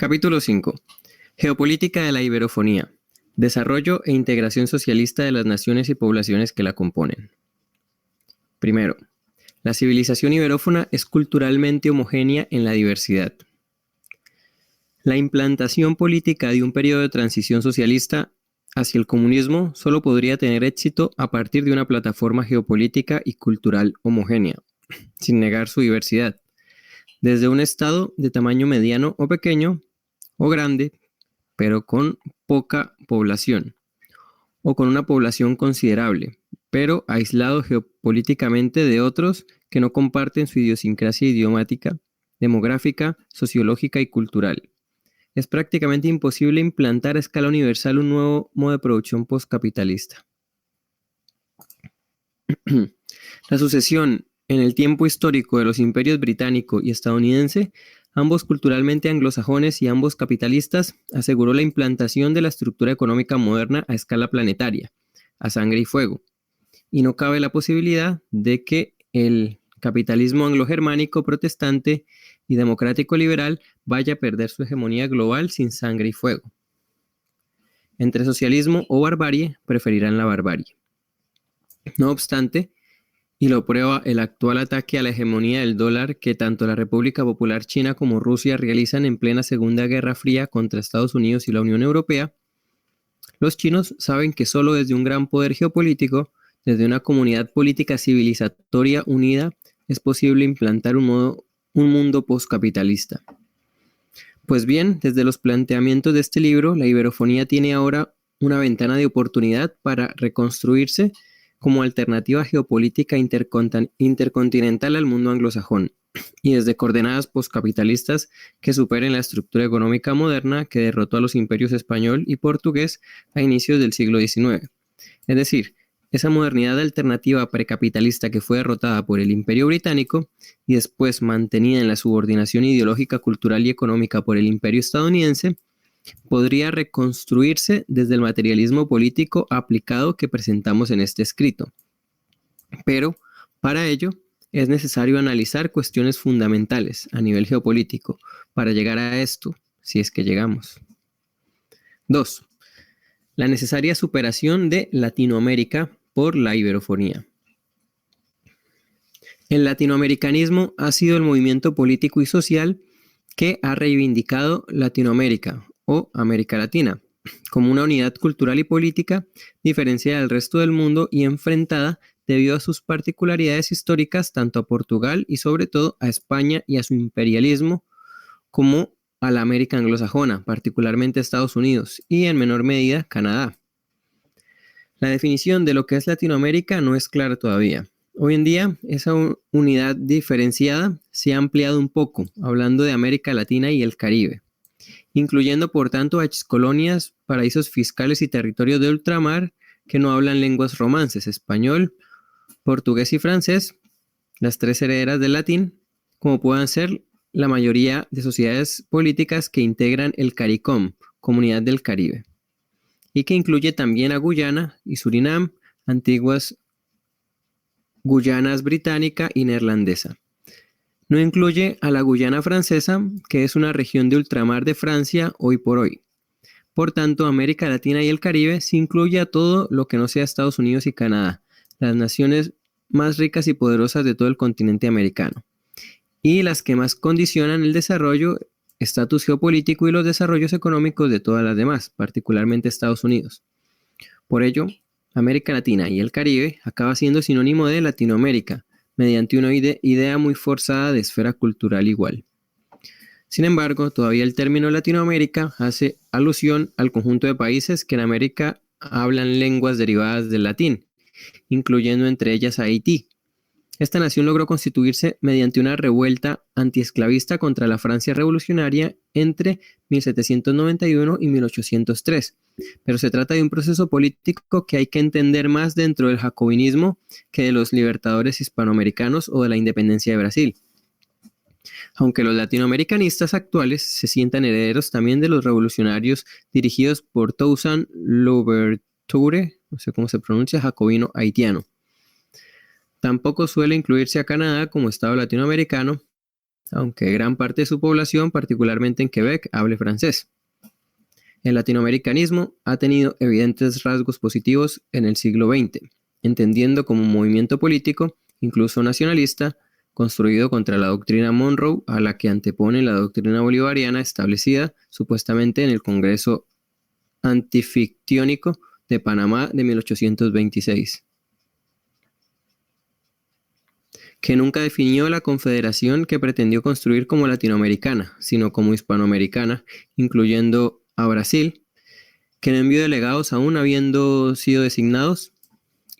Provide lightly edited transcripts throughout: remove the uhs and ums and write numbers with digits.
Capítulo 5. Geopolítica de la Iberofonía. Desarrollo e integración socialista de las naciones y poblaciones que la componen. Primero, la civilización iberófona es culturalmente homogénea en la diversidad. La implantación política de un periodo de transición socialista hacia el comunismo solo podría tener éxito a partir de una plataforma geopolítica y cultural homogénea, sin negar su diversidad, desde un estado de tamaño mediano o pequeño o grande, pero con poca población, o con una población considerable, pero aislado geopolíticamente de otros que no comparten su idiosincrasia idiomática, demográfica, sociológica y cultural. Es prácticamente imposible implantar a escala universal un nuevo modo de producción postcapitalista. La sucesión en el tiempo histórico de los imperios británico y estadounidense, ambos culturalmente anglosajones y ambos capitalistas, aseguró la implantación de la estructura económica moderna a escala planetaria, a sangre y fuego. Y no cabe la posibilidad de que el capitalismo anglo-germánico protestante y democrático liberal vaya a perder su hegemonía global sin sangre y fuego. Entre socialismo o barbarie, preferirán la barbarie. No obstante, y lo prueba el actual ataque a la hegemonía del dólar que tanto la República Popular China como Rusia realizan en plena Segunda Guerra Fría contra Estados Unidos y la Unión Europea, los chinos saben que solo desde un gran poder geopolítico, desde una comunidad política civilizatoria unida, es posible implantar un mundo postcapitalista. Pues bien, desde los planteamientos de este libro, la iberofonía tiene ahora una ventana de oportunidad para reconstruirse como alternativa geopolítica intercontinental al mundo anglosajón, y desde coordenadas postcapitalistas que superen la estructura económica moderna que derrotó a los imperios español y portugués a inicios del siglo XIX. Es decir, esa modernidad alternativa precapitalista que fue derrotada por el Imperio Británico y después mantenida en la subordinación ideológica, cultural y económica por el Imperio estadounidense, podría reconstruirse desde el materialismo político aplicado que presentamos en este escrito. Pero, para ello, es necesario analizar cuestiones fundamentales a nivel geopolítico para llegar a esto, si es que llegamos. 2. La necesaria superación de Latinoamérica por la iberofonía. El latinoamericanismo ha sido el movimiento político y social que ha reivindicado Latinoamérica o América Latina como una unidad cultural y política diferenciada del resto del mundo y enfrentada debido a sus particularidades históricas tanto a Portugal y sobre todo a España y a su imperialismo como a la América anglosajona, particularmente a Estados Unidos y en menor medida Canadá. La definición de lo que es Latinoamérica no es clara todavía. Hoy en día, esa unidad diferenciada se ha ampliado un poco, hablando de América Latina y el Caribe, incluyendo por tanto a excolonias, paraísos fiscales y territorios de ultramar que no hablan lenguas romances, español, portugués y francés, las tres herederas del latín, como puedan ser la mayoría de sociedades políticas que integran el CARICOM, Comunidad del Caribe, y que incluye también a Guyana y Surinam, antiguas Guyanas británica y neerlandesa. No incluye a la Guyana francesa, que es una región de ultramar de Francia hoy por hoy. Por tanto, América Latina y el Caribe se incluye a todo lo que no sea Estados Unidos y Canadá, las naciones más ricas y poderosas de todo el continente americano, y las que más condicionan el desarrollo, estatus geopolítico y los desarrollos económicos de todas las demás, particularmente Estados Unidos. Por ello, América Latina y el Caribe acaba siendo sinónimo de Latinoamérica, mediante una idea muy forzada de esfera cultural igual. Sin embargo, todavía el término Latinoamérica hace alusión al conjunto de países que en América hablan lenguas derivadas del latín, incluyendo entre ellas a Haití. Esta nación logró constituirse mediante una revuelta antiesclavista contra la Francia revolucionaria entre 1791 y 1803, pero se trata de un proceso político que hay que entender más dentro del jacobinismo que de los libertadores hispanoamericanos o de la independencia de Brasil. Aunque los latinoamericanistas actuales se sientan herederos también de los revolucionarios dirigidos por Toussaint Louverture, no sé cómo se pronuncia, jacobino haitiano. Tampoco suele incluirse a Canadá como Estado latinoamericano, aunque gran parte de su población, particularmente en Quebec, hable francés. El latinoamericanismo ha tenido evidentes rasgos positivos en el siglo XX, entendiendo como un movimiento político, incluso nacionalista, construido contra la doctrina Monroe, a la que antepone la doctrina bolivariana establecida supuestamente en el Congreso Antifictiónico de Panamá de 1826, que nunca definió la confederación que pretendió construir como latinoamericana, sino como hispanoamericana, incluyendo a Brasil, que no envió delegados aún habiendo sido designados,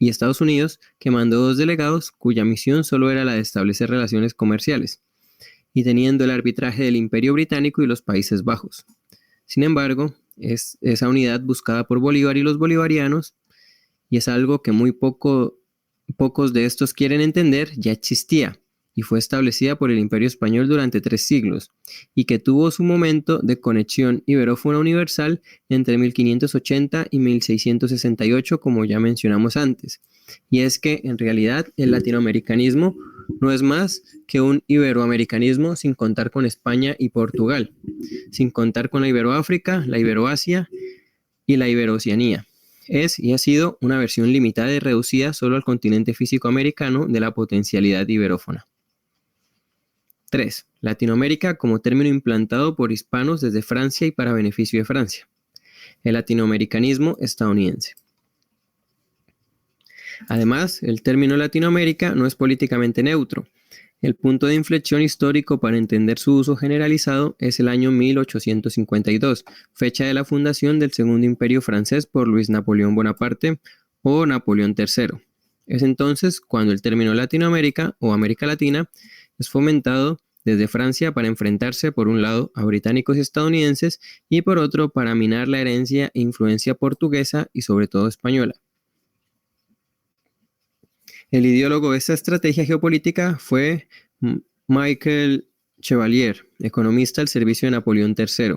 y Estados Unidos, que mandó 2 delegados cuya misión solo era la de establecer relaciones comerciales, y teniendo el arbitraje del Imperio Británico y los Países Bajos. Sin embargo, esa unidad buscada por Bolívar y los bolivarianos, y es algo que muy pocos de estos quieren entender, ya existía y fue establecida por el Imperio Español durante 3 siglos, y que tuvo su momento de conexión iberófona universal entre 1580 y 1668, como ya mencionamos antes. Y es que, en realidad, el latinoamericanismo no es más que un iberoamericanismo sin contar con España y Portugal, sin contar con la Iberoáfrica, la Iberoasia y la Iberooceanía. Es y ha sido una versión limitada y reducida solo al continente físico americano de la potencialidad iberófona. 3. Latinoamérica como término implantado por hispanos desde Francia y para beneficio de Francia. El latinoamericanismo estadounidense. Además, el término Latinoamérica no es políticamente neutro. El punto de inflexión histórico para entender su uso generalizado es el año 1852, fecha de la fundación del Segundo Imperio francés por Luis Napoleón Bonaparte o Napoleón III. Es entonces cuando el término Latinoamérica o América Latina es fomentado desde Francia para enfrentarse por un lado a británicos y estadounidenses y por otro para minar la herencia e influencia portuguesa y sobre todo española. El ideólogo de esta estrategia geopolítica fue Michael Chevalier, economista al servicio de Napoleón III,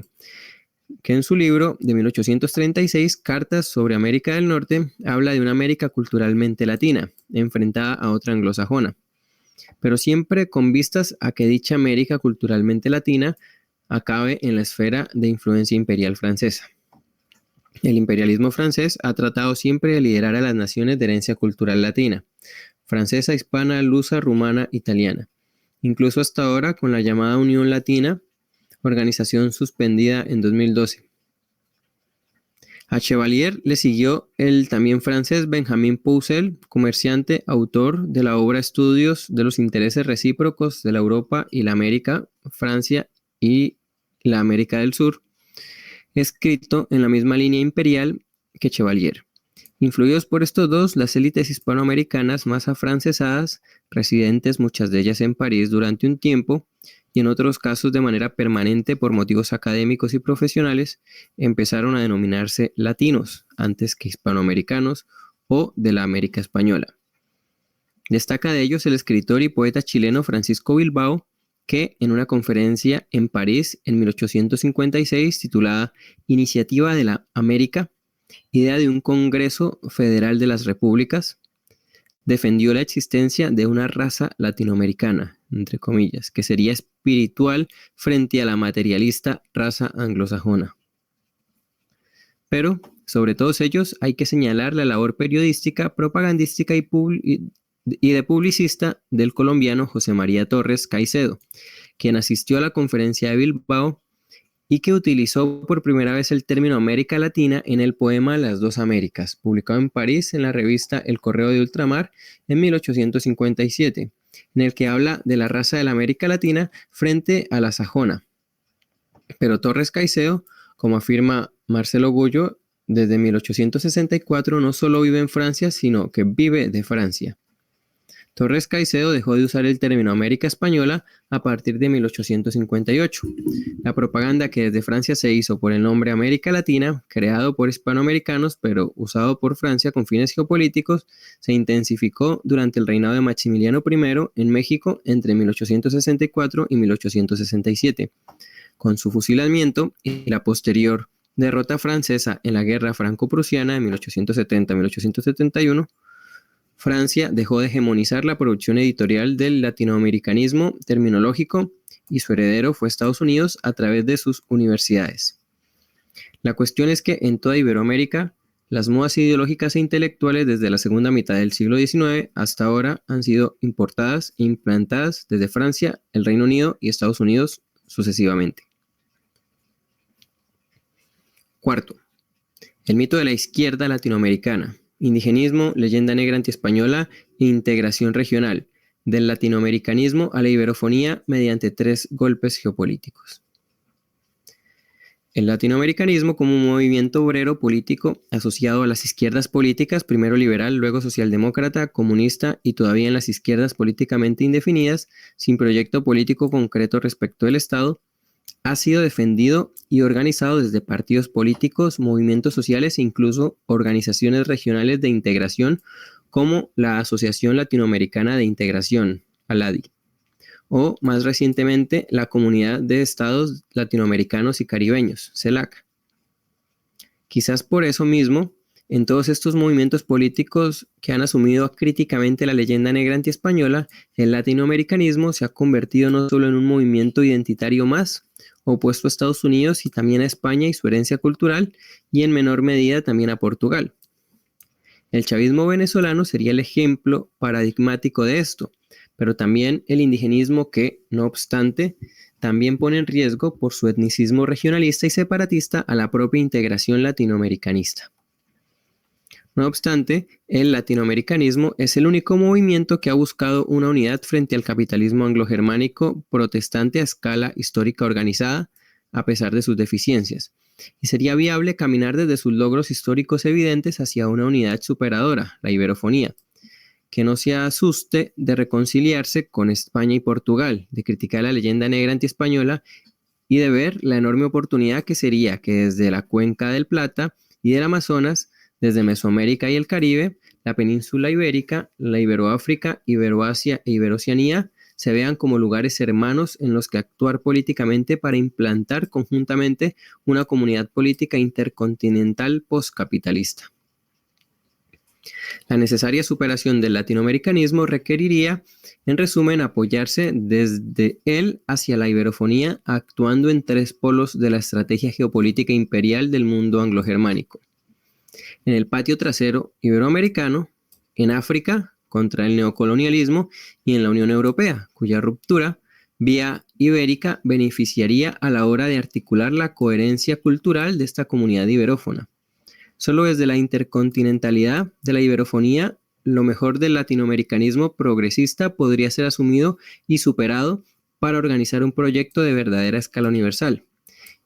que en su libro de 1836, Cartas sobre América del Norte, habla de una América culturalmente latina, enfrentada a otra anglosajona, pero siempre con vistas a que dicha América culturalmente latina acabe en la esfera de influencia imperial francesa. El imperialismo francés ha tratado siempre de liderar a las naciones de herencia cultural latina, francesa, hispana, lusa, rumana, italiana, incluso hasta ahora con la llamada Unión Latina, organización suspendida en 2012. A Chevalier le siguió el también francés Benjamin Purcell, comerciante, autor de la obra Estudios de los intereses recíprocos de la Europa y la América, Francia y la América del Sur, escrito en la misma línea imperial que Chevalier. Influidos por estos dos, las élites hispanoamericanas más afrancesadas, residentes muchas de ellas en París durante un tiempo, y en otros casos de manera permanente por motivos académicos y profesionales, empezaron a denominarse latinos antes que hispanoamericanos o de la América española. Destaca de ellos el escritor y poeta chileno Francisco Bilbao, que en una conferencia en París en 1856 titulada Iniciativa de la América, idea de un Congreso Federal de las Repúblicas, defendió la existencia de una raza latinoamericana, entre comillas, que sería espiritual frente a la materialista raza anglosajona. Pero, sobre todos ellos, hay que señalar la labor periodística, propagandística y de publicista del colombiano José María Torres Caicedo, quien asistió a la conferencia de Bilbao y que utilizó por primera vez el término América Latina en el poema Las dos Américas, publicado en París en la revista El Correo de Ultramar en 1857, en el que habla de la raza de la América Latina frente a la sajona. Pero Torres Caicedo, como afirma Marcelo Gullo, desde 1864 no solo vive en Francia, sino que vive de Francia. Torres Caicedo dejó de usar el término América Española a partir de 1858. La propaganda que desde Francia se hizo por el nombre América Latina, creado por hispanoamericanos pero usado por Francia con fines geopolíticos, se intensificó durante el reinado de Maximiliano I en México entre 1864 y 1867. Con su fusilamiento y la posterior derrota francesa en la Guerra Franco-Prusiana de 1870-1871, Francia dejó de hegemonizar la producción editorial del latinoamericanismo terminológico y su heredero fue Estados Unidos a través de sus universidades. La cuestión es que en toda Iberoamérica, las modas ideológicas e intelectuales desde la segunda mitad del siglo XIX hasta ahora han sido importadas e implantadas desde Francia, el Reino Unido y Estados Unidos sucesivamente. Cuarto, el mito de la izquierda latinoamericana, indigenismo, leyenda negra antiespañola e integración regional, del latinoamericanismo a la iberofonía mediante 3 golpes geopolíticos. El latinoamericanismo como un movimiento obrero político asociado a las izquierdas políticas, primero liberal, luego socialdemócrata, comunista y todavía en las izquierdas políticamente indefinidas, sin proyecto político concreto respecto del Estado, ha sido defendido y organizado desde partidos políticos, movimientos sociales e incluso organizaciones regionales de integración como la Asociación Latinoamericana de Integración, ALADI, o más recientemente la Comunidad de Estados Latinoamericanos y Caribeños, CELAC. Quizás por eso mismo, en todos estos movimientos políticos que han asumido críticamente la leyenda negra antiespañola, el latinoamericanismo se ha convertido no solo en un movimiento identitario más, opuesto a Estados Unidos y también a España y su herencia cultural, y en menor medida también a Portugal. El chavismo venezolano sería el ejemplo paradigmático de esto, pero también el indigenismo que, no obstante, también pone en riesgo por su etnicismo regionalista y separatista a la propia integración latinoamericanista. No obstante, el latinoamericanismo es el único movimiento que ha buscado una unidad frente al capitalismo anglo-germánico protestante a escala histórica organizada, a pesar de sus deficiencias, y sería viable caminar desde sus logros históricos evidentes hacia una unidad superadora, la iberofonía, que no se asuste de reconciliarse con España y Portugal, de criticar la leyenda negra antiespañola y de ver la enorme oportunidad que sería que desde la cuenca del Plata y del Amazonas, desde Mesoamérica y el Caribe, la península ibérica, la Iberoáfrica, Iberoasia e Iberoceanía se vean como lugares hermanos en los que actuar políticamente para implantar conjuntamente una comunidad política intercontinental postcapitalista. La necesaria superación del latinoamericanismo requeriría, en resumen, apoyarse desde él hacia la iberofonía, actuando en 3 polos de la estrategia geopolítica imperial del mundo anglo-germánico. En el patio trasero iberoamericano, en África, contra el neocolonialismo, y en la Unión Europea, cuya ruptura vía ibérica beneficiaría a la hora de articular la coherencia cultural de esta comunidad iberófona. Solo desde la intercontinentalidad de la iberofonía, lo mejor del latinoamericanismo progresista podría ser asumido y superado para organizar un proyecto de verdadera escala universal.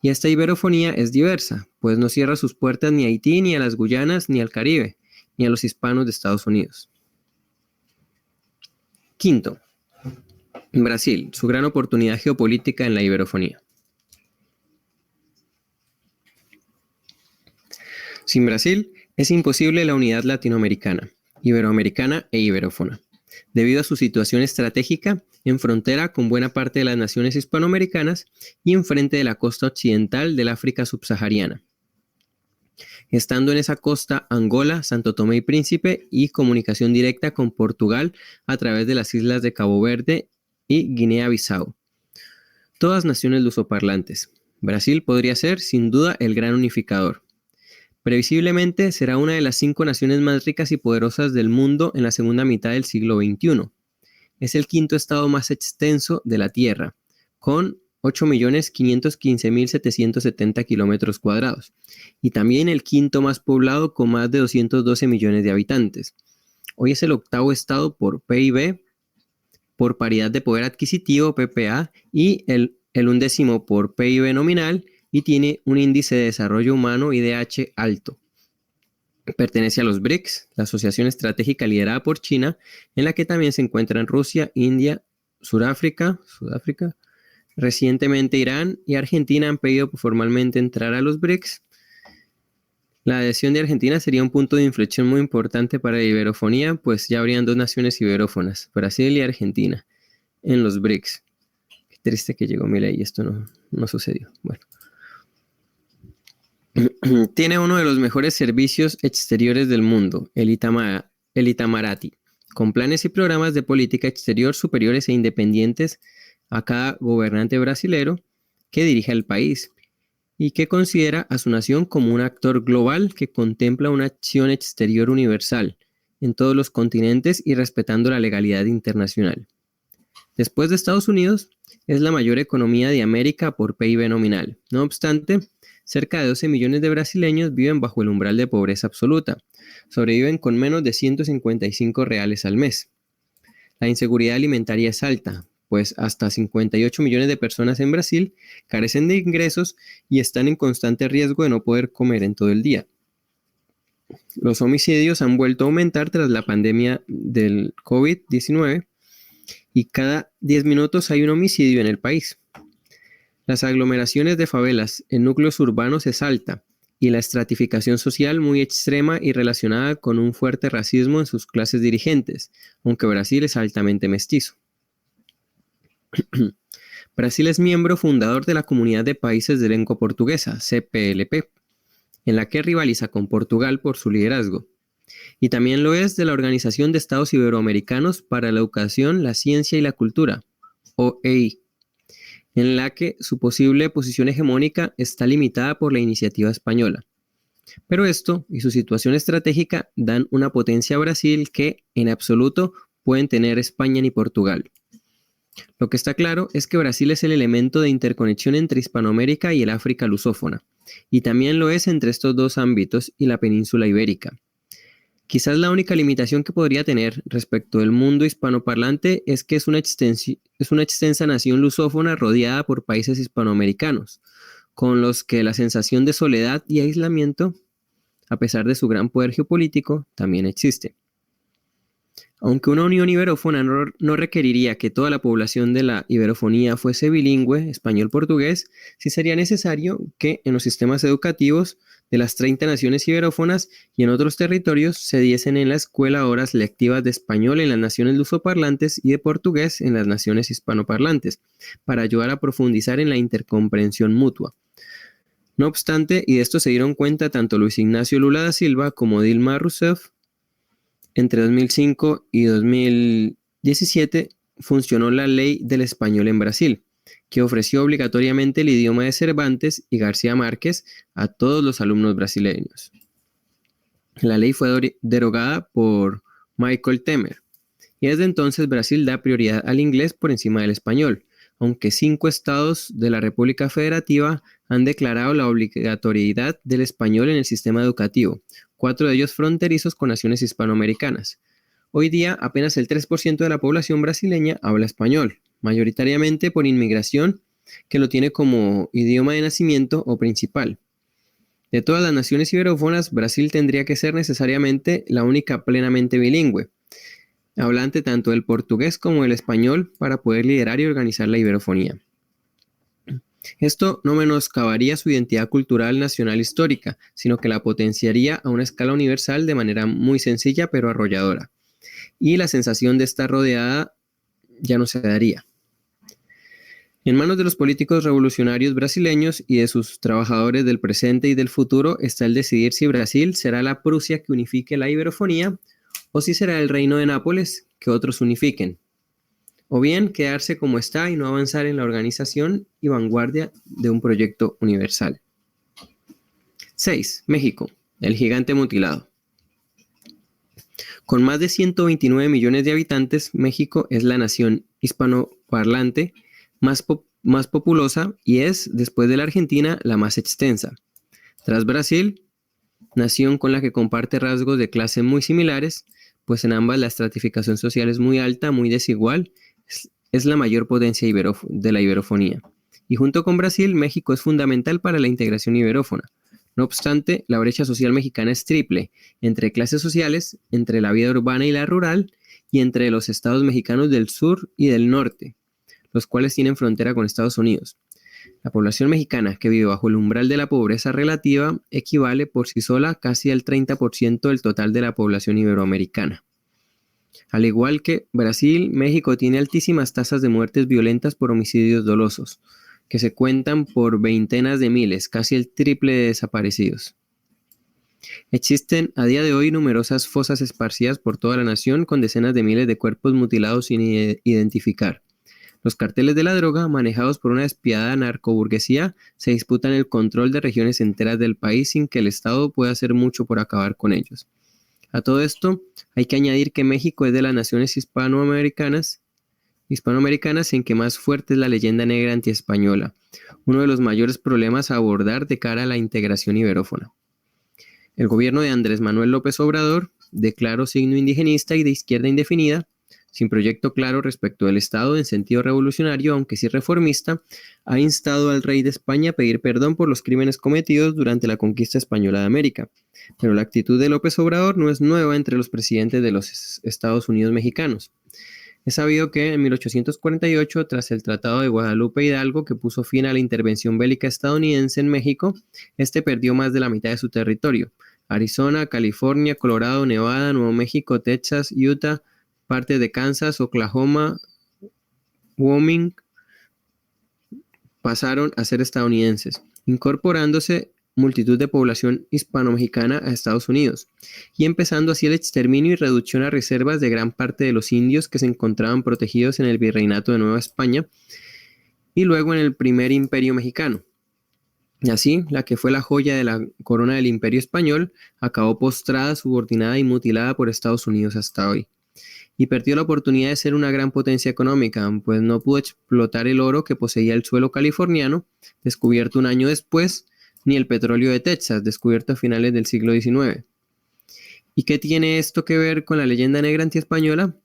Y esta iberofonía es diversa, pues no cierra sus puertas ni a Haití, ni a las Guyanas, ni al Caribe, ni a los hispanos de Estados Unidos. Quinto, Brasil, su gran oportunidad geopolítica en la iberofonía. Sin Brasil, es imposible la unidad latinoamericana, iberoamericana e iberófona, debido a su situación estratégica en frontera con buena parte de las naciones hispanoamericanas y enfrente de la costa occidental del África subsahariana. Estando en esa costa Angola, Santo Tomé y Príncipe y comunicación directa con Portugal a través de las islas de Cabo Verde y Guinea-Bissau. Todas naciones lusoparlantes. Brasil podría ser, sin duda, el gran unificador. Previsiblemente será una de las 5 naciones más ricas y poderosas del mundo en la segunda mitad del siglo XXI. Es el 5º estado más extenso de la Tierra, con 8.515.770 kilómetros cuadrados, y también el 5º más poblado con más de 212 millones de habitantes. Hoy es el 8º estado por PIB, por paridad de poder adquisitivo, PPA, y el 11º por PIB nominal, y tiene un índice de desarrollo humano IDH alto. Pertenece a los BRICS, la asociación estratégica liderada por China, en la que también se encuentran Rusia, India, Sudáfrica, recientemente Irán y Argentina han pedido formalmente entrar a los BRICS. La adhesión de Argentina sería un punto de inflexión muy importante para la iberofonía, pues ya habrían 2 naciones iberófonas, Brasil y Argentina, en los BRICS. Qué triste que llegó Milei y esto no sucedió. Bueno. Tiene uno de los mejores servicios exteriores del mundo, el Itamaraty, con planes y programas de política exterior superiores e independientes a cada gobernante brasilero que dirige el país y que considera a su nación como un actor global que contempla una acción exterior universal en todos los continentes y respetando la legalidad internacional. Después de Estados Unidos, es la mayor economía de América por PIB nominal. No obstante, cerca de 12 millones de brasileños viven bajo el umbral de pobreza absoluta. Sobreviven con menos de 155 reales al mes. La inseguridad alimentaria es alta, pues hasta 58 millones de personas en Brasil carecen de ingresos y están en constante riesgo de no poder comer en todo el día. Los homicidios han vuelto a aumentar tras la pandemia del COVID-19 y cada 10 minutos hay un homicidio en el país. Las aglomeraciones de favelas en núcleos urbanos es alta y la estratificación social muy extrema y relacionada con un fuerte racismo en sus clases dirigentes, aunque Brasil es altamente mestizo. Brasil es miembro fundador de la Comunidad de Países de Lengua Portuguesa, CPLP, en la que rivaliza con Portugal por su liderazgo, y también lo es de la Organización de Estados Iberoamericanos para la Educación, la Ciencia y la Cultura, OEI, en la que su posible posición hegemónica está limitada por la iniciativa española. Pero esto y su situación estratégica dan una potencia a Brasil que, en absoluto, pueden tener España ni Portugal. Lo que está claro es que Brasil es el elemento de interconexión entre Hispanoamérica y el África lusófona, y también lo es entre estos dos ámbitos y la península ibérica. Quizás la única limitación que podría tener respecto del mundo hispanoparlante es que es una extensa nación lusófona rodeada por países hispanoamericanos, con los que la sensación de soledad y aislamiento, a pesar de su gran poder geopolítico, también existe. Aunque una unión iberófona no requeriría que toda la población de la iberofonía fuese bilingüe, español-portugués, sí sería necesario que en los sistemas educativos de las 30 naciones iberófonas y en otros territorios se diesen en la escuela horas lectivas de español en las naciones lusoparlantes y de portugués en las naciones hispanoparlantes, para ayudar a profundizar en la intercomprensión mutua. No obstante, y de esto se dieron cuenta tanto Luis Ignacio Lula da Silva como Dilma Rousseff, entre 2005 y 2017 funcionó la Ley del Español en Brasil, que ofreció obligatoriamente el idioma de Cervantes y García Márquez a todos los alumnos brasileños. La ley fue derogada por Michel Temer, y desde entonces Brasil da prioridad al inglés por encima del español, aunque 5 estados de la República Federativa han declarado la obligatoriedad del español en el sistema educativo, 4 de ellos fronterizos con naciones hispanoamericanas. Hoy día apenas el 3% de la población brasileña habla español, mayoritariamente por inmigración que lo tiene como idioma de nacimiento o principal. De todas las naciones iberófonas, Brasil tendría que ser necesariamente la única plenamente bilingüe, hablante tanto del portugués como del español para poder liderar y organizar la iberofonía. Esto no menoscabaría su identidad cultural nacional histórica, sino que la potenciaría a una escala universal de manera muy sencilla pero arrolladora. Y la sensación de estar rodeada ya no se daría. En manos de los políticos revolucionarios brasileños y de sus trabajadores del presente y del futuro está el decidir si Brasil será la Prusia que unifique la iberofonía o si será el reino de Nápoles que otros unifiquen, o bien quedarse como está y no avanzar en la organización y vanguardia de un proyecto universal. 6. México, el gigante mutilado. Con más de 129 millones de habitantes, México es la nación hispanoparlante más populosa y es, después de la Argentina, la más extensa. Tras Brasil, nación con la que comparte rasgos de clase muy similares, pues en ambas la estratificación social es muy alta, muy desigual, es la mayor potencia de la iberofonía. Y junto con Brasil, México es fundamental para la integración iberófona. No obstante, la brecha social mexicana es triple, entre clases sociales, entre la vida urbana y la rural, y entre los estados mexicanos del sur y del norte, los cuales tienen frontera con Estados Unidos. La población mexicana que vive bajo el umbral de la pobreza relativa equivale por sí sola casi al 30% del total de la población iberoamericana. Al igual que Brasil, México tiene altísimas tasas de muertes violentas por homicidios dolosos, que se cuentan por veintenas de miles, casi el triple de desaparecidos. Existen a día de hoy numerosas fosas esparcidas por toda la nación con decenas de miles de cuerpos mutilados sin identificar. Los carteles de la droga, manejados por una despiadada narcoburguesía, se disputan el control de regiones enteras del país sin que el Estado pueda hacer mucho por acabar con ellos. A todo esto, hay que añadir que México es de las naciones hispanoamericanas en que más fuerte es la leyenda negra antiespañola, uno de los mayores problemas a abordar de cara a la integración iberófona. El gobierno de Andrés Manuel López Obrador, de claro signo indigenista y de izquierda indefinida, sin proyecto claro respecto del Estado en sentido revolucionario, aunque sí reformista, ha instado al rey de España a pedir perdón por los crímenes cometidos durante la conquista española de América. Pero la actitud de López Obrador no es nueva entre los presidentes de los Estados Unidos mexicanos. Es sabido que en 1848, tras el Tratado de Guadalupe Hidalgo, que puso fin a la intervención bélica estadounidense en México, este perdió más de la mitad de su territorio. Arizona, California, Colorado, Nevada, Nuevo México, Texas, Utah, parte de Kansas, Oklahoma, Wyoming, pasaron a ser estadounidenses, incorporándose multitud de población hispano-mexicana a Estados Unidos, y empezando así el exterminio y reducción a reservas de gran parte de los indios que se encontraban protegidos en el Virreinato de Nueva España y luego en el primer imperio mexicano. Y así, la que fue la joya de la corona del imperio español acabó postrada, subordinada y mutilada por Estados Unidos hasta hoy. Y perdió la oportunidad de ser una gran potencia económica, pues no pudo explotar el oro que poseía el suelo californiano, descubierto un año después, ni el petróleo de Texas, descubierto a finales del siglo XIX. ¿Y qué tiene esto que ver con la leyenda negra antiespañola?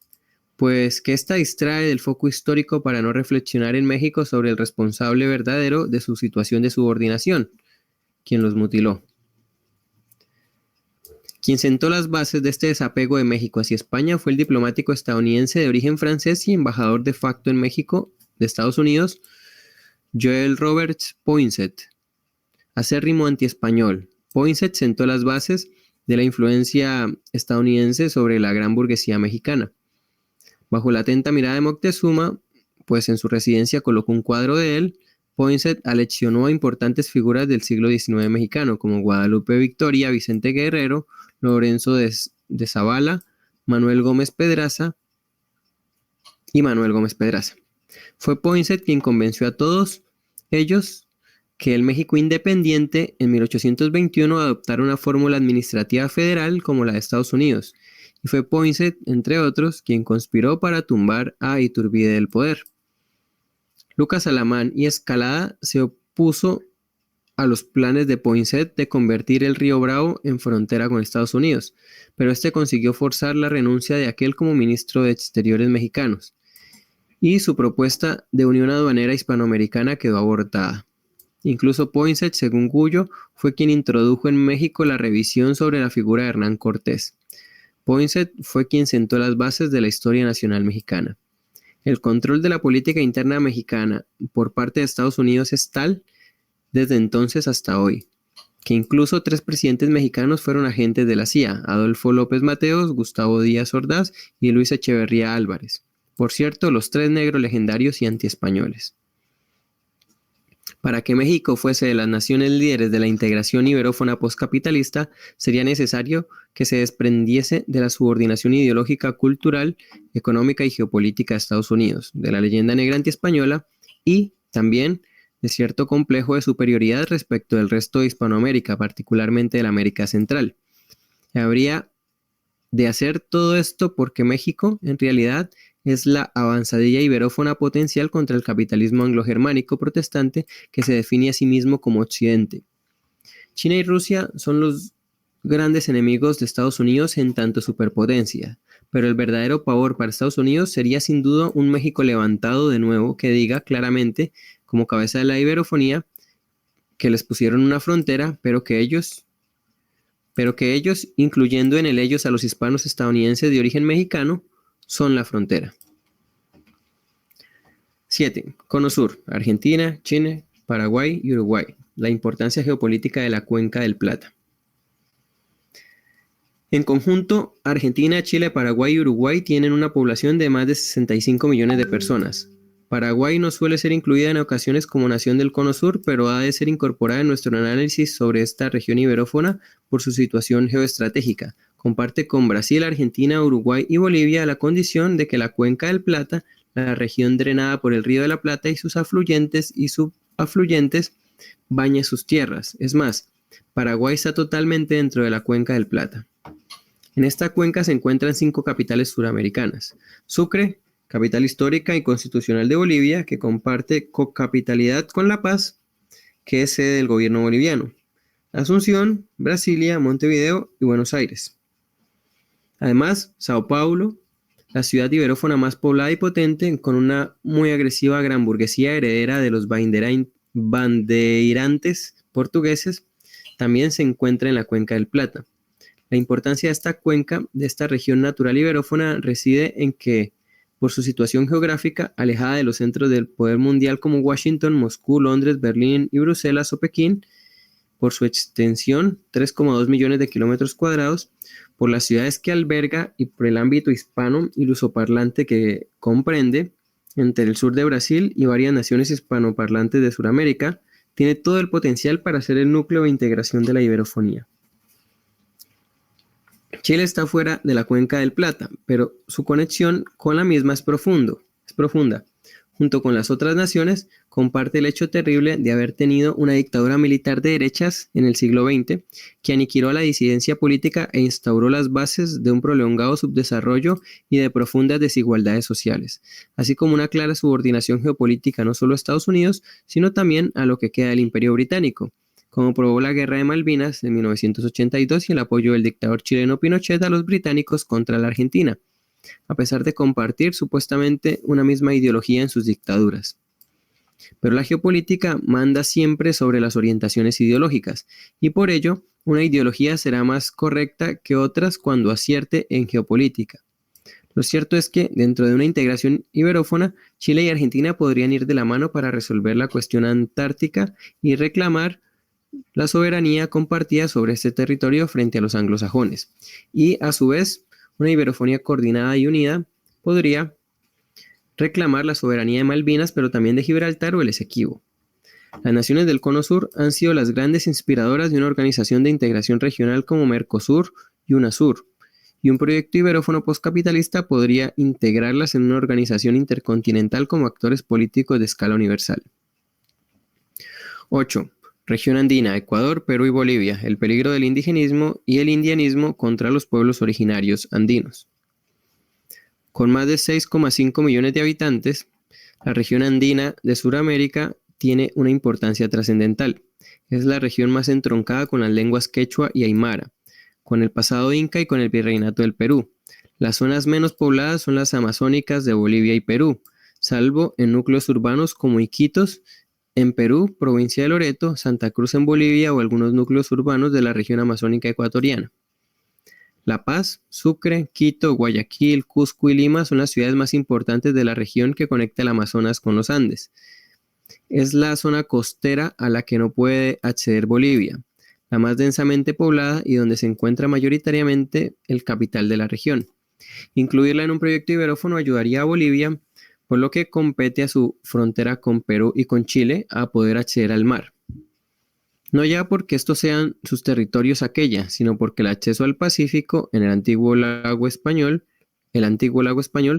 Pues que esta distrae del foco histórico para no reflexionar en México sobre el responsable verdadero de su situación de subordinación, quien los mutiló. Quien sentó las bases de este desapego de México hacia España fue el diplomático estadounidense de origen francés y embajador de facto en México de Estados Unidos, Joel Roberts Poinsett. Acérrimo antiespañol, Poinsett sentó las bases de la influencia estadounidense sobre la gran burguesía mexicana. Bajo la atenta mirada de Moctezuma, pues en su residencia colocó un cuadro de él, Poinsett aleccionó a importantes figuras del siglo XIX mexicano, como Guadalupe Victoria, Vicente Guerrero, Lorenzo de Zavala, Manuel Gómez Pedraza y Manuel Gómez Pedraza. Fue Poinsett quien convenció a todos ellos que el México independiente en 1821 adoptara una fórmula administrativa federal como la de Estados Unidos, y fue Poinsett, entre otros, quien conspiró para tumbar a Iturbide del poder. Lucas Alamán y Escalada se opuso a los planes de Poinsett de convertir el río Bravo en frontera con Estados Unidos, pero este consiguió forzar la renuncia de aquel como ministro de Exteriores mexicanos, y su propuesta de unión aduanera hispanoamericana quedó abortada. Incluso Poinsett, según Gullo, fue quien introdujo en México la revisión sobre la figura de Hernán Cortés. Poinsett fue quien sentó las bases de la historia nacional mexicana. El control de la política interna mexicana por parte de Estados Unidos es tal, desde entonces hasta hoy, que incluso 3 presidentes mexicanos fueron agentes de la CIA, Adolfo López Mateos, Gustavo Díaz Ordaz y Luis Echeverría Álvarez. Por cierto, los 3 negros legendarios y antiespañoles. Para que México fuese de las naciones líderes de la integración iberófona postcapitalista, sería necesario que se desprendiese de la subordinación ideológica, cultural, económica y geopolítica de Estados Unidos, de la leyenda negra antiespañola y también de cierto complejo de superioridad respecto del resto de Hispanoamérica, particularmente de la América Central. Habría de hacer todo esto porque México, en realidad, es la avanzadilla iberófona potencial contra el capitalismo anglo-germánico protestante que se define a sí mismo como Occidente. China y Rusia son los grandes enemigos de Estados Unidos en tanto superpotencia, pero el verdadero pavor para Estados Unidos sería sin duda un México levantado de nuevo que diga claramente, como cabeza de la iberofonía, que les pusieron una frontera, pero que ellos, incluyendo en el ellos a los hispanos estadounidenses de origen mexicano, son la frontera. 7. Cono Sur, Argentina, Chile, Paraguay y Uruguay. La importancia geopolítica de la Cuenca del Plata. En conjunto, Argentina, Chile, Paraguay y Uruguay tienen una población de más de 65 millones de personas. Paraguay no suele ser incluida en ocasiones como nación del Cono Sur, pero ha de ser incorporada en nuestro análisis sobre esta región iberófona por su situación geoestratégica. Comparte con Brasil, Argentina, Uruguay y Bolivia la condición de que la Cuenca del Plata la región drenada por el Río de la Plata y sus afluentes y subafluentes baña sus tierras. Es más, Paraguay está totalmente dentro de la cuenca del Plata. En esta cuenca se encuentran 5 capitales suramericanas. Sucre, capital histórica y constitucional de Bolivia, que comparte cocapitalidad con La Paz, que es sede del gobierno boliviano. Asunción, Brasilia, Montevideo y Buenos Aires. Además, Sao Paulo, la ciudad iberófona más poblada y potente, con una muy agresiva gran burguesía heredera de los bandeirantes portugueses, también se encuentra en la cuenca del Plata. La importancia de esta cuenca, de esta región natural iberófona, reside en que, por su situación geográfica, alejada de los centros del poder mundial como Washington, Moscú, Londres, Berlín y Bruselas o Pekín, por su extensión, 3,2 millones de kilómetros cuadrados, por las ciudades que alberga y por el ámbito hispano y lusoparlante que comprende, entre el sur de Brasil y varias naciones hispanoparlantes de Sudamérica, tiene todo el potencial para ser el núcleo de integración de la iberofonía. Chile está fuera de la cuenca del Plata, pero su conexión con la misma es profunda. Junto con las otras naciones, comparte el hecho terrible de haber tenido una dictadura militar de derechas en el siglo XX que aniquiló a la disidencia política e instauró las bases de un prolongado subdesarrollo y de profundas desigualdades sociales, así como una clara subordinación geopolítica no solo a Estados Unidos, sino también a lo que queda del Imperio Británico, como probó la Guerra de Malvinas de 1982 y el apoyo del dictador chileno Pinochet a los británicos contra la Argentina, a pesar de compartir supuestamente una misma ideología en sus dictaduras. Pero la geopolítica manda siempre sobre las orientaciones ideológicas, y por ello, una ideología será más correcta que otras cuando acierte en geopolítica. Lo cierto es que, dentro de una integración iberófona, Chile y Argentina podrían ir de la mano para resolver la cuestión antártica y reclamar la soberanía compartida sobre este territorio frente a los anglosajones, y a su vez, una iberofonía coordinada y unida podría reclamar la soberanía de Malvinas, pero también de Gibraltar o el Esequibo. Las naciones del Cono Sur han sido las grandes inspiradoras de una organización de integración regional como Mercosur y UNASUR, y un proyecto iberófono postcapitalista podría integrarlas en una organización intercontinental como actores políticos de escala universal. 8. Región andina, Ecuador, Perú y Bolivia, el peligro del indigenismo y el indianismo contra los pueblos originarios andinos. Con más de 6,5 millones de habitantes, la región andina de Sudamérica tiene una importancia trascendental. Es la región más entroncada con las lenguas quechua y aymara, con el pasado inca y con el virreinato del Perú. Las zonas menos pobladas son las amazónicas de Bolivia y Perú, salvo en núcleos urbanos como Iquitos, en Perú, provincia de Loreto, Santa Cruz en Bolivia o algunos núcleos urbanos de la región amazónica ecuatoriana. La Paz, Sucre, Quito, Guayaquil, Cusco y Lima son las ciudades más importantes de la región que conecta el Amazonas con los Andes. Es la zona costera a la que no puede acceder Bolivia, la más densamente poblada y donde se encuentra mayoritariamente el capital de la región. Incluirla en un proyecto iberófono ayudaría a Bolivia, por lo que compete a su frontera con Perú y con Chile a poder acceder al mar. No ya porque estos sean sus territorios aquella, sino porque el acceso al Pacífico en el antiguo lago español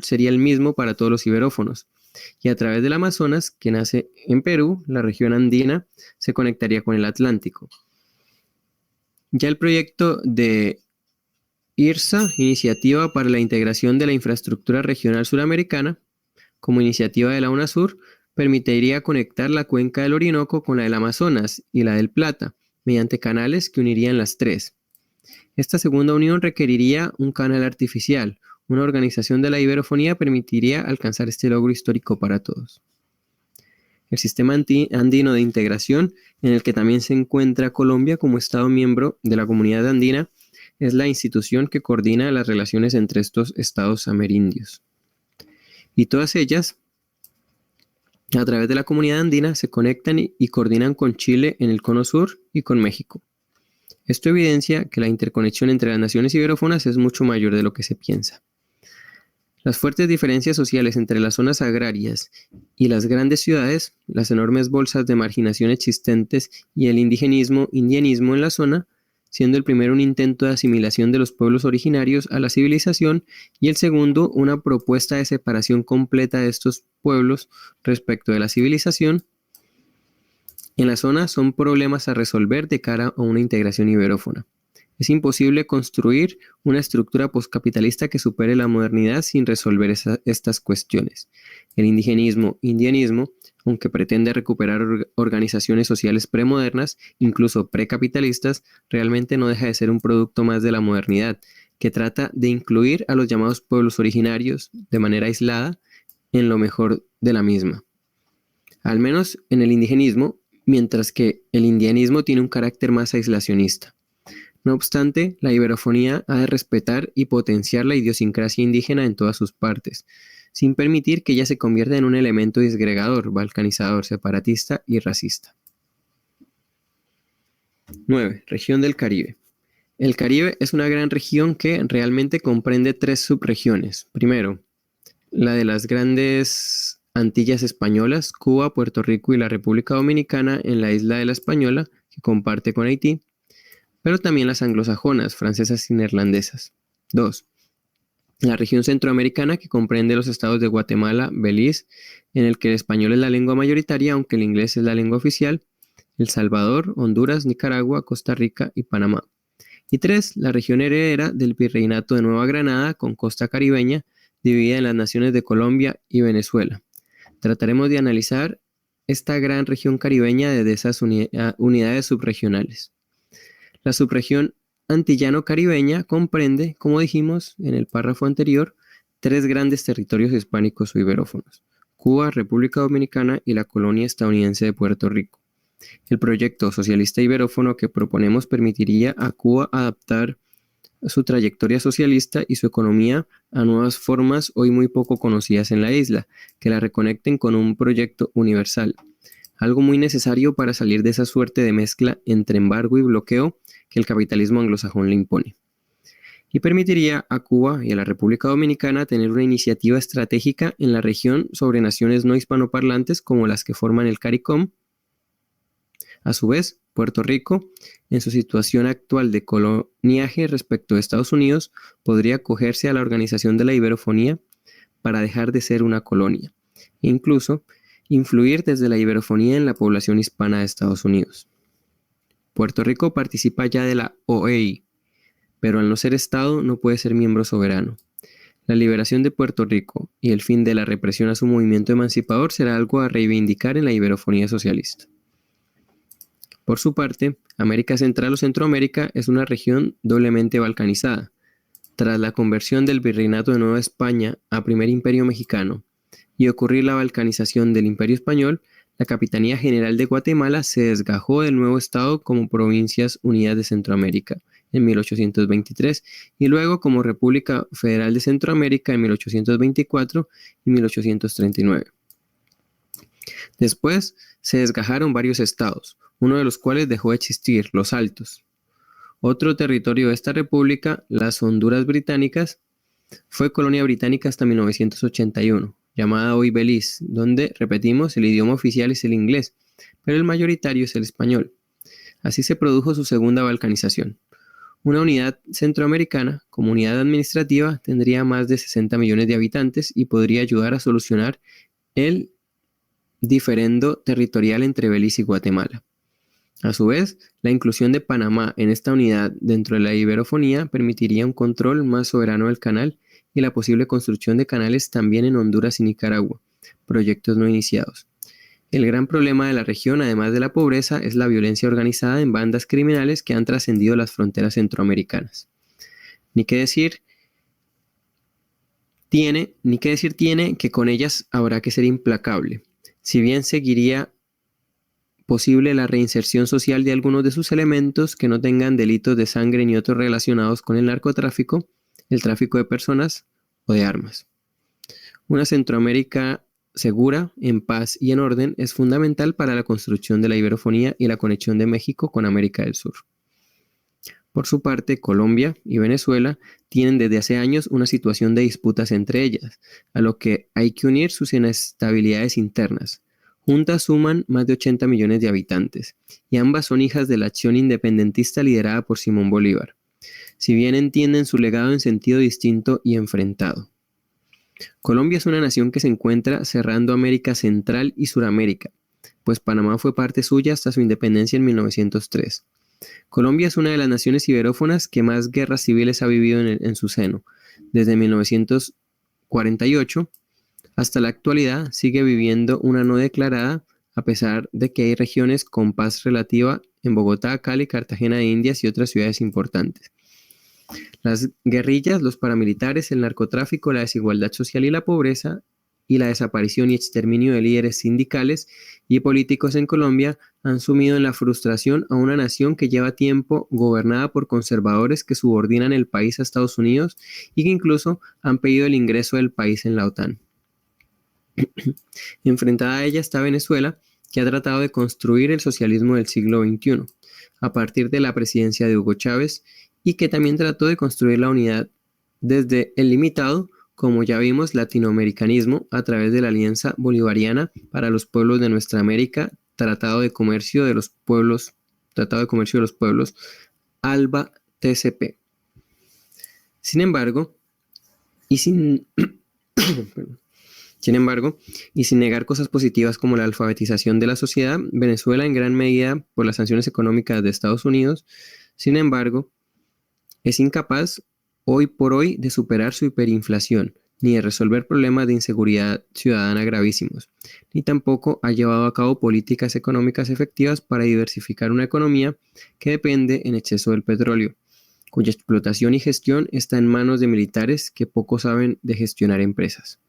sería el mismo para todos los iberófonos, y a través del Amazonas, que nace en Perú, la región andina se conectaría con el Atlántico. Ya el proyecto de IRSA, Iniciativa para la Integración de la Infraestructura Regional Suramericana, como iniciativa de la UNASUR, permitiría conectar la cuenca del Orinoco con la del Amazonas y la del Plata, mediante canales que unirían las tres. Esta segunda unión requeriría un canal artificial. Una organización de la iberofonía permitiría alcanzar este logro histórico para todos. El sistema andino de integración, en el que también se encuentra Colombia como Estado miembro de la Comunidad Andina, es la institución que coordina las relaciones entre estos estados amerindios. Y todas ellas, a través de la Comunidad Andina, se conectan y coordinan con Chile en el Cono Sur y con México. Esto evidencia que la interconexión entre las naciones iberófonas es mucho mayor de lo que se piensa. Las fuertes diferencias sociales entre las zonas agrarias y las grandes ciudades, las enormes bolsas de marginación existentes y el indianismo en la zona, siendo el primero un intento de asimilación de los pueblos originarios a la civilización y el segundo una propuesta de separación completa de estos pueblos respecto de la civilización. En la zona son problemas a resolver de cara a una integración iberófona. Es imposible construir una estructura postcapitalista que supere la modernidad sin resolver estas cuestiones. El indianismo, aunque pretende recuperar organizaciones sociales premodernas, incluso precapitalistas, realmente no deja de ser un producto más de la modernidad, que trata de incluir a los llamados pueblos originarios de manera aislada en lo mejor de la misma. Al menos en el indigenismo, mientras que el indianismo tiene un carácter más aislacionista. No obstante, la iberofonía ha de respetar y potenciar la idiosincrasia indígena en todas sus partes, sin permitir que ella se convierta en un elemento disgregador, balcanizador, separatista y racista. 9. Región del Caribe. El Caribe es una gran región que realmente comprende 3 subregiones. Primero, la de las grandes Antillas españolas, Cuba, Puerto Rico y la República Dominicana en la isla de la Española, que comparte con Haití, pero también las anglosajonas, francesas y neerlandesas. 2. La región centroamericana que comprende los estados de Guatemala, Belice, en el que el español es la lengua mayoritaria, aunque el inglés es la lengua oficial, El Salvador, Honduras, Nicaragua, Costa Rica y Panamá. Y 3. La región heredera del Virreinato de Nueva Granada con costa caribeña, dividida en las naciones de Colombia y Venezuela. Trataremos de analizar esta gran región caribeña desde esas unidades subregionales. La subregión antillano-caribeña comprende, como dijimos en el párrafo anterior, 3 grandes territorios hispánicos o iberófonos: Cuba, República Dominicana y la colonia estadounidense de Puerto Rico. El proyecto socialista iberófono que proponemos permitiría a Cuba adaptar su trayectoria socialista y su economía a nuevas formas hoy muy poco conocidas en la isla, que la reconecten con un proyecto universal, algo muy necesario para salir de esa suerte de mezcla entre embargo y bloqueo que el capitalismo anglosajón le impone. Y permitiría a Cuba y a la República Dominicana tener una iniciativa estratégica en la región sobre naciones no hispanoparlantes como las que forman el CARICOM. A su vez, Puerto Rico, en su situación actual de coloniaje respecto de Estados Unidos, podría acogerse a la Organización de la Iberofonía para dejar de ser una colonia, e incluso influir desde la iberofonía en la población hispana de Estados Unidos. Puerto Rico participa ya de la OEI, pero al no ser Estado no puede ser miembro soberano. La liberación de Puerto Rico y el fin de la represión a su movimiento emancipador será algo a reivindicar en la iberofonía socialista. Por su parte, América Central o Centroamérica es una región doblemente balcanizada. Tras la conversión del Virreinato de Nueva España a primer imperio mexicano y ocurrir la balcanización del Imperio Español, la Capitanía General de Guatemala se desgajó del nuevo Estado como Provincias Unidas de Centroamérica en 1823 y luego como República Federal de Centroamérica en 1824 y 1839. Después se desgajaron varios estados, uno de los cuales dejó de existir, los Altos. Otro territorio de esta república, las Honduras Británicas, fue colonia británica hasta 1981, llamada hoy Belice, donde, repetimos, el idioma oficial es el inglés, pero el mayoritario es el español. Así se produjo su segunda balcanización. Una unidad centroamericana, como unidad administrativa, tendría más de 60 millones de habitantes y podría ayudar a solucionar el diferendo territorial entre Belice y Guatemala. A su vez, la inclusión de Panamá en esta unidad dentro de la iberofonía permitiría un control más soberano del canal y la posible construcción de canales también en Honduras y Nicaragua, proyectos no iniciados. El gran problema de la región, además de la pobreza, es la violencia organizada en bandas criminales que han trascendido las fronteras centroamericanas. Ni qué decir tiene que con ellas habrá que ser implacable. Si bien seguiría posible la reinserción social de algunos de sus elementos que no tengan delitos de sangre ni otros relacionados con el narcotráfico, el tráfico de personas o de armas. Una Centroamérica segura, en paz y en orden es fundamental para la construcción de la iberofonía y la conexión de México con América del Sur. Por su parte, Colombia y Venezuela tienen desde hace años una situación de disputas entre ellas, a lo que hay que unir sus inestabilidades internas. Juntas suman más de 80 millones de habitantes, y ambas son hijas de la acción independentista liderada por Simón Bolívar, si bien entienden su legado en sentido distinto y enfrentado. Colombia es una nación que se encuentra cerrando América Central y Suramérica, pues Panamá fue parte suya hasta su independencia en 1903. Colombia es una de las naciones iberófonas que más guerras civiles ha vivido en su seno. Desde 1948 hasta la actualidad sigue viviendo una no declarada, a pesar de que hay regiones con paz relativa en Bogotá, Cali, Cartagena de Indias y otras ciudades importantes. Las guerrillas, los paramilitares, el narcotráfico, la desigualdad social y la pobreza, y la desaparición y exterminio de líderes sindicales y políticos en Colombia han sumido en la frustración a una nación que lleva tiempo gobernada por conservadores que subordinan el país a Estados Unidos y que incluso han pedido el ingreso del país en la OTAN. Enfrentada a ella está Venezuela, que ha tratado de construir el socialismo del siglo XXI, a partir de la presidencia de Hugo Chávez, y que también trató de construir la unidad desde el limitado, como ya vimos, latinoamericanismo a través de la Alianza Bolivariana para los Pueblos de Nuestra América, Tratado de Comercio de los Pueblos, ALBA TCP. Sin embargo, y sin negar cosas positivas como la alfabetización de la sociedad, Venezuela en gran medida por las sanciones económicas de Estados Unidos, sin embargo, es incapaz hoy por hoy de superar su hiperinflación, ni de resolver problemas de inseguridad ciudadana gravísimos, ni tampoco ha llevado a cabo políticas económicas efectivas para diversificar una economía que depende en exceso del petróleo, cuya explotación y gestión está en manos de militares que poco saben de gestionar empresas.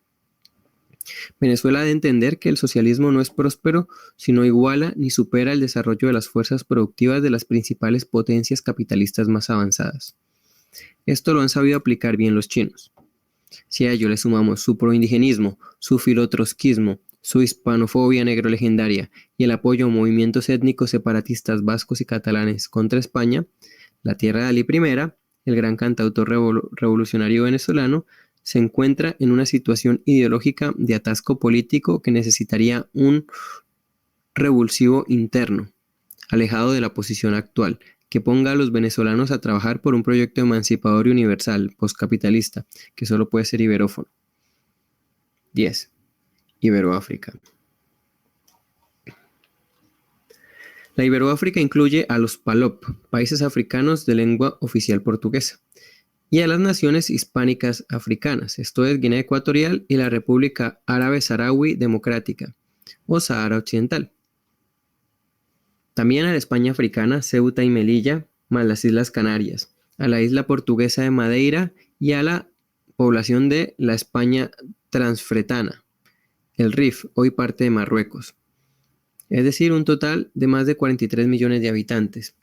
Venezuela ha de entender que el socialismo no es próspero si no iguala ni supera el desarrollo de las fuerzas productivas de las principales potencias capitalistas más avanzadas. Esto lo han sabido aplicar bien los chinos. Si a ello le sumamos su proindigenismo, su filotrotskismo, su hispanofobia negro legendaria y el apoyo a movimientos étnicos separatistas vascos y catalanes contra España, la tierra de Ali I, el gran cantautor revolucionario venezolano, se encuentra en una situación ideológica de atasco político que necesitaría un revulsivo interno, alejado de la posición actual, que ponga a los venezolanos a trabajar por un proyecto emancipador y universal, postcapitalista, que solo puede ser iberófono. 10. Iberoáfrica. La Iberoáfrica incluye a los PALOP, países africanos de lengua oficial portuguesa, y a las naciones hispánicas africanas, esto es Guinea Ecuatorial y la República Árabe Saharaui Democrática, o Sahara Occidental. También a la España africana, Ceuta y Melilla, más las Islas Canarias, a la isla portuguesa de Madeira y a la población de la España transfretana, el Rif, hoy parte de Marruecos. Es decir, un total de más de 43 millones de habitantes.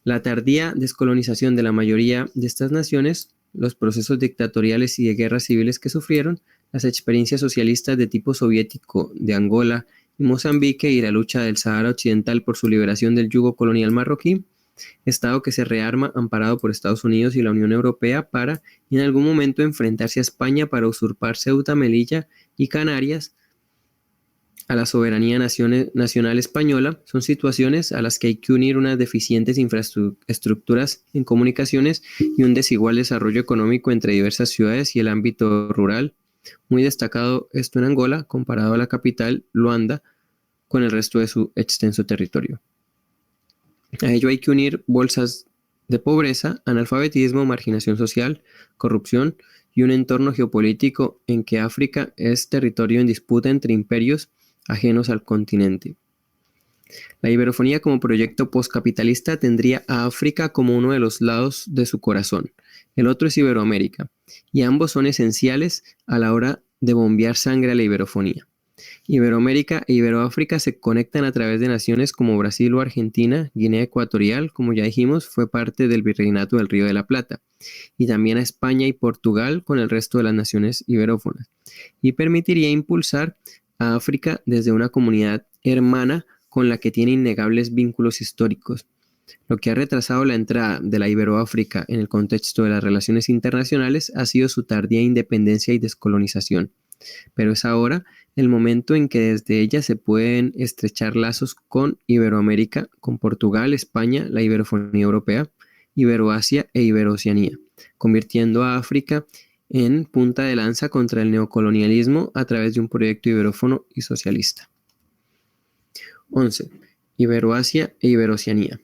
La tardía descolonización de la mayoría de estas naciones, los procesos dictatoriales y de guerras civiles que sufrieron, las experiencias socialistas de tipo soviético de Angola y Mozambique y la lucha del Sahara Occidental por su liberación del yugo colonial marroquí, Estado que se rearma amparado por Estados Unidos y la Unión Europea para, en algún momento, enfrentarse a España para usurpar Ceuta, Melilla y Canarias a la soberanía nacional española, son situaciones a las que hay que unir unas deficientes infraestructuras en comunicaciones y un desigual desarrollo económico entre diversas ciudades y el ámbito rural, muy destacado esto en Angola comparado a la capital, Luanda, con el resto de su extenso territorio. A ello hay que unir bolsas de pobreza, analfabetismo, marginación social, corrupción y un entorno geopolítico en que África es territorio en disputa entre imperios ajenos al continente. La iberofonía como proyecto postcapitalista tendría a África como uno de los lados de su corazón. El otro es Iberoamérica, y ambos son esenciales a la hora de bombear sangre a la iberofonía. Iberoamérica e Iberoáfrica se conectan a través de naciones como Brasil o Argentina. Guinea Ecuatorial, como ya dijimos, fue parte del Virreinato del Río de la Plata, y también a España y Portugal con el resto de las naciones iberófonas, y permitiría impulsar a África desde una comunidad hermana con la que tiene innegables vínculos históricos. Lo que ha retrasado la entrada de la Iberoáfrica en el contexto de las relaciones internacionales ha sido su tardía independencia y descolonización. pero es ahora el momento en que desde ella se pueden estrechar lazos con Iberoamérica, con Portugal, España, la iberofonía europea, Iberoasia e Iberooceanía, convirtiendo a África en punta de lanza contra el neocolonialismo a través de un proyecto iberófono y socialista. 11. Iberoasia e Iberooceanía.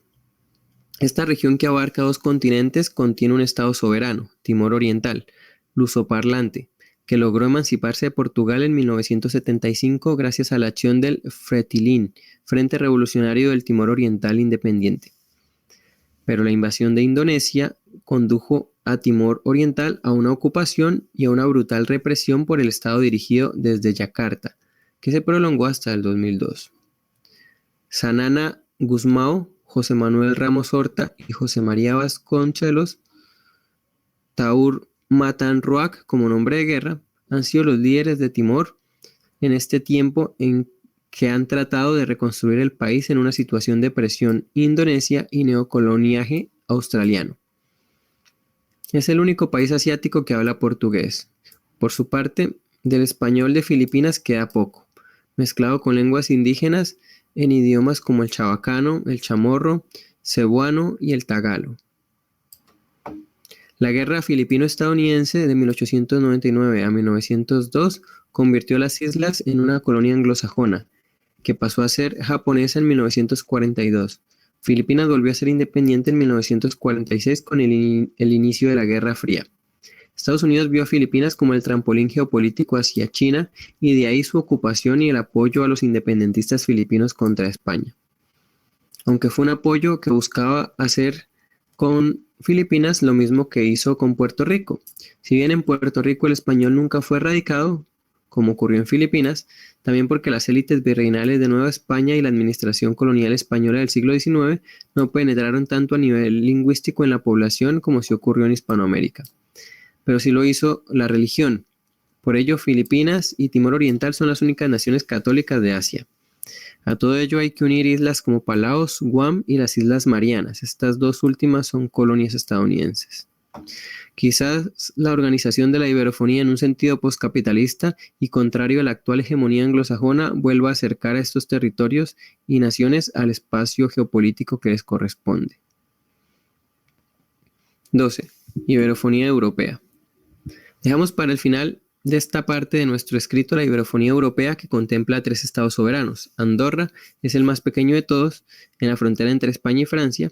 Esta región que abarca 2 continentes contiene un estado soberano, Timor Oriental, lusoparlante, que logró emanciparse de Portugal en 1975 gracias a la acción del Fretilin, Frente Revolucionario del Timor Oriental Independiente. Pero la invasión de Indonesia condujo a Timor Oriental a una ocupación y a una brutal represión por el Estado dirigido desde Yakarta, que se prolongó hasta el 2002. Sanana Gusmao, José Manuel Ramos Horta y José María Vasconcelos, Taur Matan Roac como nombre de guerra, han sido los líderes de Timor en este tiempo en que han tratado de reconstruir el país en una situación de presión indonesia y neocoloniaje australiano. Es el único país asiático que habla portugués. Por su parte, del español de Filipinas queda poco, mezclado con lenguas indígenas en idiomas como el chabacano, el chamorro, cebuano y el tagalo. La guerra filipino-estadounidense de 1899 a 1902 convirtió a las islas en una colonia anglosajona, que pasó a ser japonesa en 1942. Filipinas volvió a ser independiente en 1946 con el inicio de la Guerra Fría. Estados Unidos vio a Filipinas como el trampolín geopolítico hacia China y de ahí su ocupación y el apoyo a los independentistas filipinos contra España. Aunque fue un apoyo que buscaba hacer con Filipinas lo mismo que hizo con Puerto Rico. Si bien en Puerto Rico el español nunca fue erradicado, como ocurrió en Filipinas, también porque las élites virreinales de Nueva España y la administración colonial española del siglo XIX no penetraron tanto a nivel lingüístico en la población como si ocurrió en Hispanoamérica. Pero sí lo hizo la religión. Por ello, Filipinas y Timor Oriental son las únicas naciones católicas de Asia. A todo ello hay que unir islas como Palaos, Guam y las Islas Marianas. Estas 2 últimas son colonias estadounidenses. Quizás la organización de la iberofonía en un sentido postcapitalista y contrario a la actual hegemonía anglosajona vuelva a acercar a estos territorios y naciones al espacio geopolítico que les corresponde. 12. Iberofonía europea. Dejamos para el final de esta parte de nuestro escrito la iberofonía europea, que contempla 3 estados soberanos. Andorra es el más pequeño de todos, en la frontera entre España y Francia,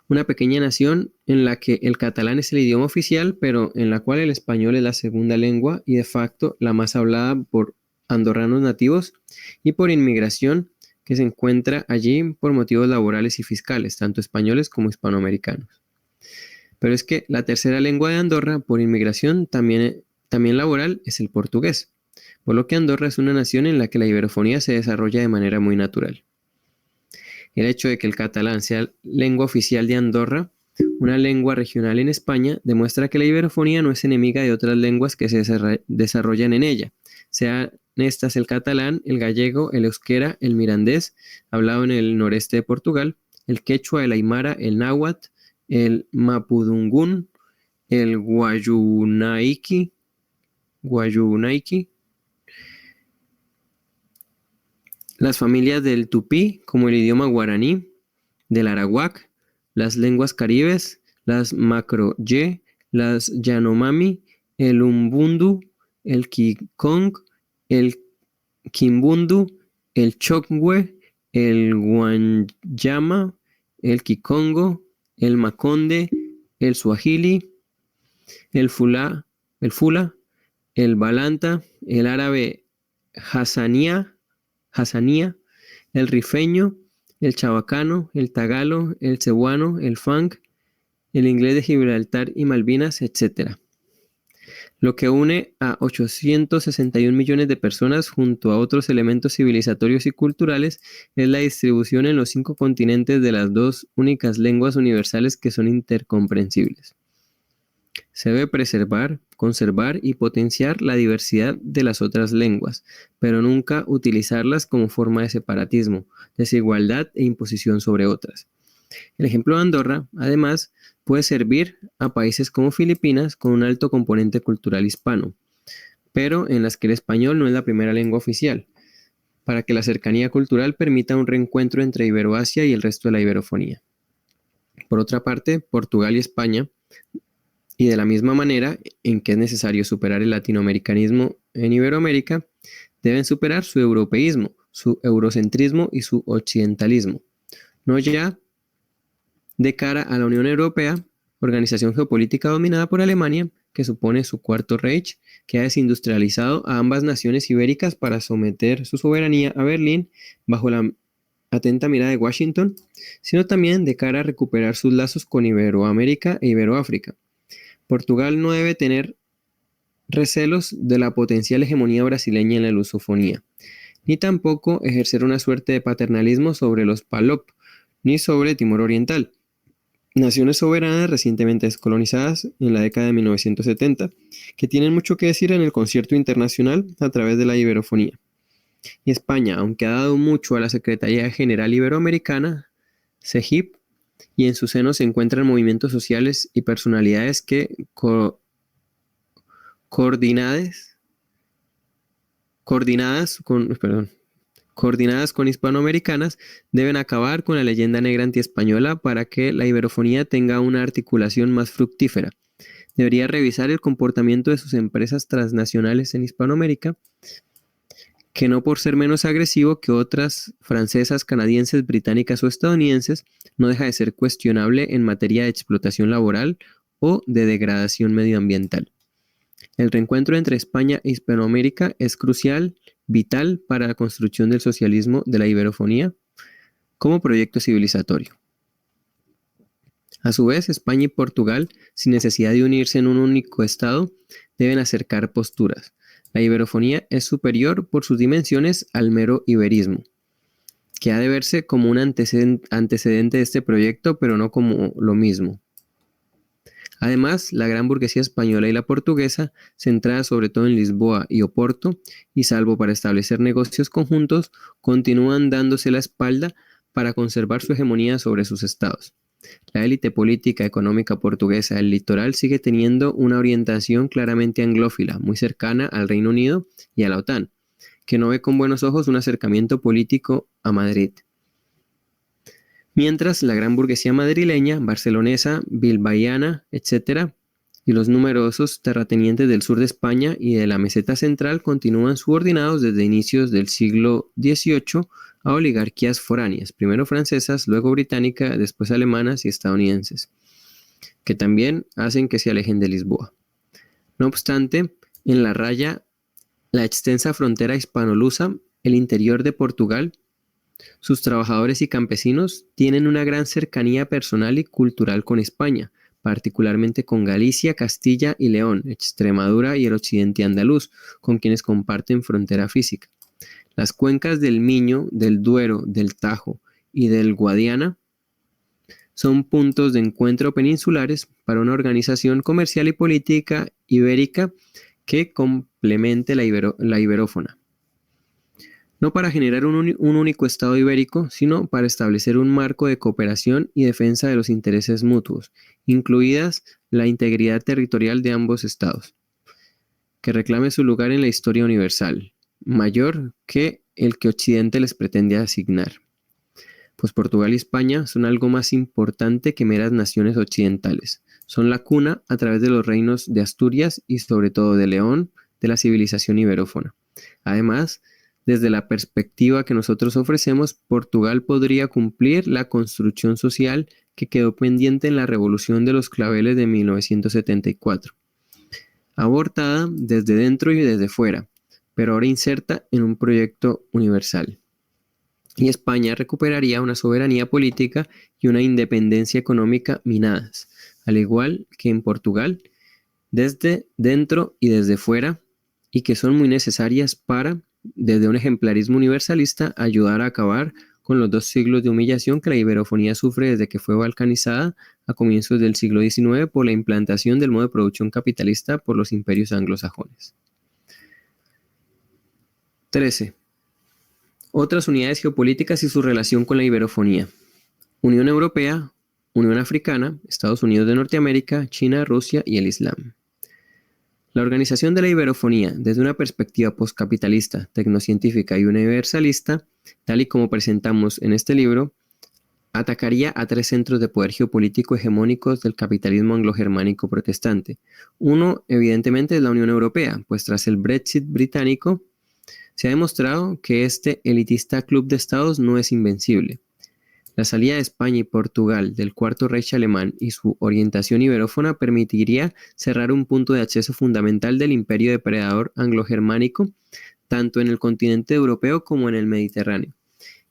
una pequeña nación en la que el catalán es el idioma oficial, pero en la cual el español es la segunda lengua y de facto la más hablada por andorranos nativos y por inmigración que se encuentra allí por motivos laborales y fiscales, tanto españoles como hispanoamericanos. Pero es que la tercera lengua de Andorra por inmigración también laboral es el portugués, por lo que Andorra es una nación en la que la iberofonía se desarrolla de manera muy natural. El hecho de que el catalán sea lengua oficial de Andorra, una lengua regional en España, demuestra que la iberofonía no es enemiga de otras lenguas que se desarrollan en ella, sean estas el catalán, el gallego, el euskera, el mirandés, hablado en el noreste de Portugal, el quechua, el aymara, el náhuatl, el mapudungún, el guayunaiki, las familias del tupí, como el idioma guaraní, del arawak, las lenguas caribes, las macro-ye, las yanomami, el umbundu, el kikong, el kimbundu, el chokwe, el guanyama, el kikongo, el makonde, el suajili, el fula, el balanta, el árabe hasanía, el rifeño, el chabacano, el tagalo, el cebuano, el fang, el inglés de Gibraltar y Malvinas, etc. Lo que une a 861 millones de personas junto a otros elementos civilizatorios y culturales es la distribución en los 5 continentes de las 2 únicas lenguas universales que son intercomprensibles. Se debe preservar, conservar y potenciar la diversidad de las otras lenguas, pero nunca utilizarlas como forma de separatismo, desigualdad e imposición sobre otras. El ejemplo de Andorra, además, puede servir a países como Filipinas con un alto componente cultural hispano, pero en las que el español no es la primera lengua oficial, para que la cercanía cultural permita un reencuentro entre Iberoasia y el resto de la iberofonía. Por otra parte, Portugal y España, y de la misma manera en que es necesario superar el latinoamericanismo en Iberoamérica, deben superar su europeísmo, su eurocentrismo y su occidentalismo, no ya de cara a la Unión Europea, organización geopolítica dominada por Alemania, que supone su cuarto Reich, que ha desindustrializado a ambas naciones ibéricas para someter su soberanía a Berlín bajo la atenta mirada de Washington, sino también de cara a recuperar sus lazos con Iberoamérica e Iberoáfrica. Portugal no debe tener recelos de la potencial hegemonía brasileña en la lusofonía, ni tampoco ejercer una suerte de paternalismo sobre los PALOP, ni sobre Timor Oriental, naciones soberanas recientemente descolonizadas en la década de 1970, que tienen mucho que decir en el concierto internacional a través de la iberofonía. Y España, aunque ha dado mucho a la Secretaría General Iberoamericana, CEGIP, y en su seno se encuentran movimientos sociales y personalidades que coordinadas con hispanoamericanas, deben acabar con la leyenda negra antiespañola para que la iberofonía tenga una articulación más fructífera. Debería revisar el comportamiento de sus empresas transnacionales en Hispanoamérica, que no por ser menos agresivo que otras francesas, canadienses, británicas o estadounidenses, no deja de ser cuestionable en materia de explotación laboral o de degradación medioambiental. El reencuentro entre España e Hispanoamérica es crucial, vital para la construcción del socialismo de la iberofonía como proyecto civilizatorio. A su vez, España y Portugal, sin necesidad de unirse en un único Estado, deben acercar posturas. La iberofonía es superior por sus dimensiones al mero iberismo, que ha de verse como un antecedente de este proyecto, pero no como lo mismo. Además, la gran burguesía española y la portuguesa, centrada sobre todo en Lisboa y Oporto, y salvo para establecer negocios conjuntos, continúan dándose la espalda para conservar su hegemonía sobre sus estados. La élite política económica portuguesa del litoral sigue teniendo una orientación claramente anglófila, muy cercana al Reino Unido y a la OTAN, que no ve con buenos ojos un acercamiento político a Madrid. Mientras la gran burguesía madrileña, barcelonesa, bilbaína, etc., y los numerosos terratenientes del sur de España y de la meseta central continúan subordinados desde inicios del siglo XVIII a oligarquías foráneas, primero francesas, luego británicas, después alemanas y estadounidenses, que también hacen que se alejen de Lisboa. No obstante, en la raya, la extensa frontera hispanolusa, el interior de Portugal, sus trabajadores y campesinos tienen una gran cercanía personal y cultural con España, particularmente con Galicia, Castilla y León, Extremadura y el occidente andaluz, con quienes comparten frontera física. Las cuencas del Miño, del Duero, del Tajo y del Guadiana son puntos de encuentro peninsulares para una organización comercial y política ibérica que complemente la iberófona. No para generar un único Estado ibérico, sino para establecer un marco de cooperación y defensa de los intereses mutuos, incluidas la integridad territorial de ambos Estados, que reclame su lugar en la historia universal, mayor que el que Occidente les pretende asignar. Pues Portugal y España son algo más importante que meras naciones occidentales. Son la cuna, a través de los reinos de Asturias y sobre todo de León, de la civilización iberófona. Además, desde la perspectiva que nosotros ofrecemos, Portugal podría cumplir la construcción social que quedó pendiente en la Revolución de los Claveles de 1974, abortada desde dentro y desde fuera, pero ahora inserta en un proyecto universal. Y España recuperaría una soberanía política y una independencia económica minadas, al igual que en Portugal, desde dentro y desde fuera, y que son muy necesarias para, desde un ejemplarismo universalista, ayudar a acabar con los 2 siglos de humillación que la iberofonía sufre desde que fue balcanizada a comienzos del siglo XIX por la implantación del modo de producción capitalista por los imperios anglosajones. 13. Otras unidades geopolíticas y su relación con la iberofonía. Unión Europea, Unión Africana, Estados Unidos de Norteamérica, China, Rusia y el Islam. La organización de la iberofonía desde una perspectiva postcapitalista, tecnocientífica y universalista, tal y como presentamos en este libro, atacaría a tres centros de poder geopolítico hegemónicos del capitalismo anglo-germánico protestante. Uno, evidentemente, es la Unión Europea, pues tras el Brexit británico, se ha demostrado que este elitista club de estados no es invencible. La salida de España y Portugal del Cuarto Reich alemán y su orientación iberófona permitiría cerrar un punto de acceso fundamental del imperio depredador anglo-germánico, tanto en el continente europeo como en el Mediterráneo,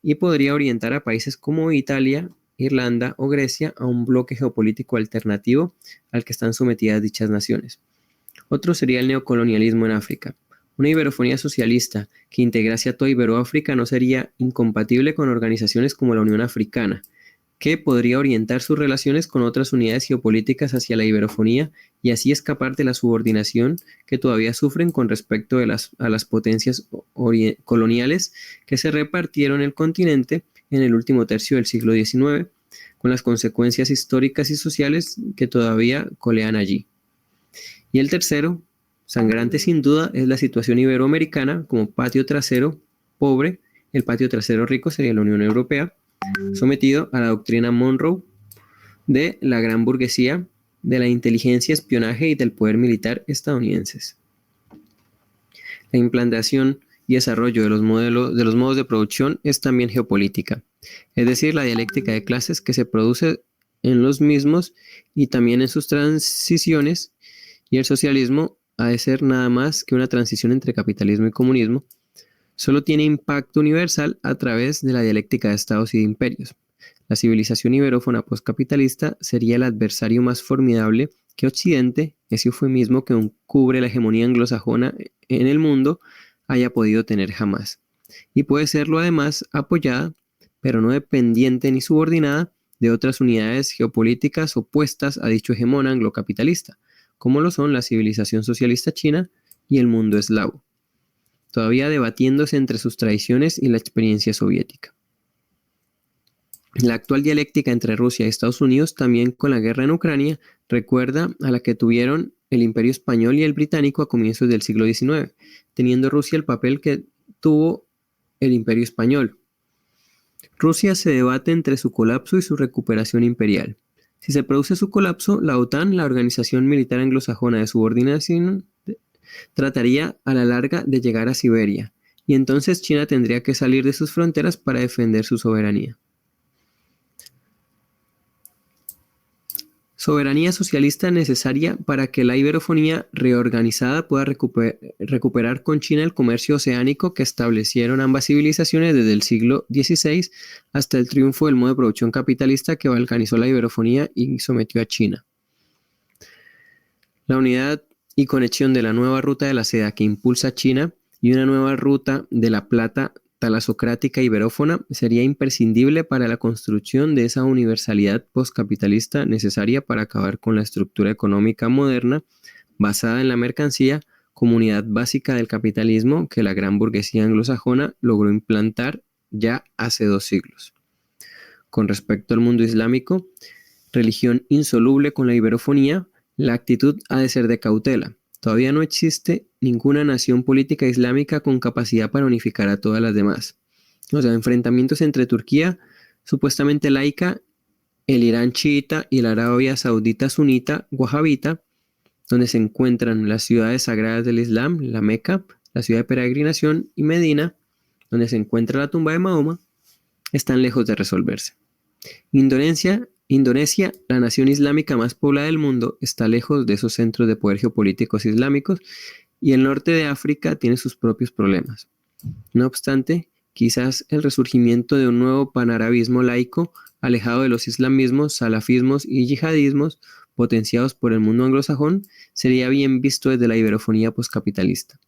y podría orientar a países como Italia, Irlanda o Grecia a un bloque geopolítico alternativo al que están sometidas dichas naciones. Otro sería el neocolonialismo en África. Una iberofonía socialista que integrase a toda Iberoáfrica no sería incompatible con organizaciones como la Unión Africana, que podría orientar sus relaciones con otras unidades geopolíticas hacia la iberofonía y así escapar de la subordinación que todavía sufren con respecto a las potencias coloniales que se repartieron el continente en el último tercio del siglo XIX, con las consecuencias históricas y sociales que todavía colean allí. Y el tercero, sangrante sin duda, es la situación iberoamericana como patio trasero pobre. El patio trasero rico sería la Unión Europea, sometido a la doctrina Monroe de la gran burguesía, de la inteligencia, espionaje y del poder militar estadounidenses. La implantación y desarrollo de los modos de producción es también geopolítica, es decir, la dialéctica de clases que se produce en los mismos y también en sus transiciones, y el socialismo ha de ser nada más que una transición entre capitalismo y comunismo, solo tiene impacto universal a través de la dialéctica de estados y de imperios. La civilización iberófona postcapitalista sería el adversario más formidable que Occidente, ese eufemismo que cubre la hegemonía anglosajona en el mundo, haya podido tener jamás. Y puede serlo además apoyada, pero no dependiente ni subordinada, de otras unidades geopolíticas opuestas a dicho hegemón anglocapitalista, como lo son la civilización socialista china y el mundo eslavo, todavía debatiéndose entre sus tradiciones y la experiencia soviética. La actual dialéctica entre Rusia y Estados Unidos, también con la guerra en Ucrania, recuerda a la que tuvieron el Imperio Español y el Británico a comienzos del siglo XIX, teniendo Rusia el papel que tuvo el Imperio Español. Rusia se debate entre su colapso y su recuperación imperial. Si se produce su colapso, la OTAN, la organización militar anglosajona de subordinación, trataría a la larga de llegar a Siberia, y entonces China tendría que salir de sus fronteras para defender su soberanía. Soberanía socialista necesaria para que la iberofonía reorganizada pueda recuperar con China el comercio oceánico que establecieron ambas civilizaciones desde el siglo XVI hasta el triunfo del modo de producción capitalista que balcanizó la iberofonía y sometió a China. La unidad y conexión de la nueva ruta de la seda que impulsa China y una nueva ruta de la plata talasocrática iberófona sería imprescindible para la construcción de esa universalidad postcapitalista necesaria para acabar con la estructura económica moderna basada en la mercancía como unidad básica del capitalismo que la gran burguesía anglosajona logró implantar ya hace 2 siglos. Con respecto al mundo islámico, religión insoluble con la iberofonía, la actitud ha de ser de cautela. Todavía no existe ninguna nación política islámica con capacidad para unificar a todas las demás. O sea, enfrentamientos entre Turquía, supuestamente laica, el Irán chiita y la Arabia Saudita sunita wahabita, donde se encuentran las ciudades sagradas del Islam, la Meca, la ciudad de peregrinación, y Medina, donde se encuentra la tumba de Mahoma, están lejos de resolverse. Indonesia, la nación islámica más poblada del mundo, está lejos de esos centros de poder geopolíticos islámicos, y el norte de África tiene sus propios problemas. No obstante, quizás el resurgimiento de un nuevo panarabismo laico, alejado de los islamismos, salafismos y yihadismos, potenciados por el mundo anglosajón, sería bien visto desde la iberofonía postcapitalista.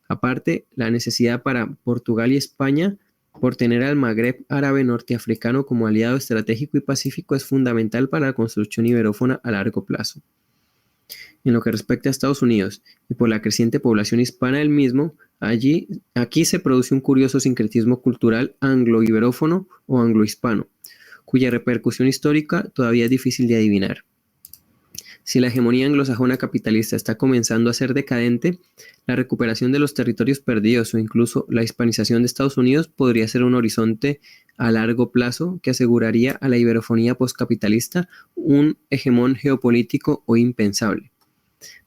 Aparte, la necesidad para Portugal y España por tener al Magreb árabe norteafricano como aliado estratégico y pacífico es fundamental para la construcción iberófona a largo plazo. En lo que respecta a Estados Unidos y por la creciente población hispana del mismo, aquí se produce un curioso sincretismo cultural anglo-iberófono o anglo-hispano, cuya repercusión histórica todavía es difícil de adivinar. Si la hegemonía anglosajona capitalista está comenzando a ser decadente, la recuperación de los territorios perdidos o incluso la hispanización de Estados Unidos podría ser un horizonte a largo plazo que aseguraría a la iberofonía postcapitalista un hegemón geopolítico hoy impensable.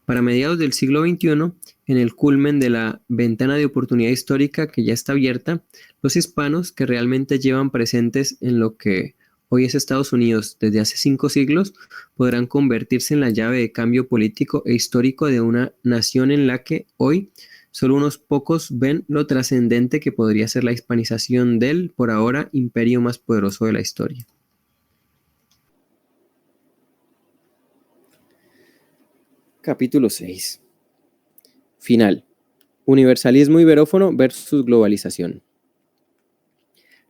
Para mediados del siglo XXI, en el culmen de la ventana de oportunidad histórica que ya está abierta, los hispanos que realmente llevan presentes en lo que hoy es Estados Unidos desde hace 5 siglos, podrán convertirse en la llave de cambio político e histórico de una nación en la que hoy solo unos pocos ven lo trascendente que podría ser la hispanización del, por ahora, imperio más poderoso de la historia. Capítulo 6. Final. Universalismo iberófono versus globalización.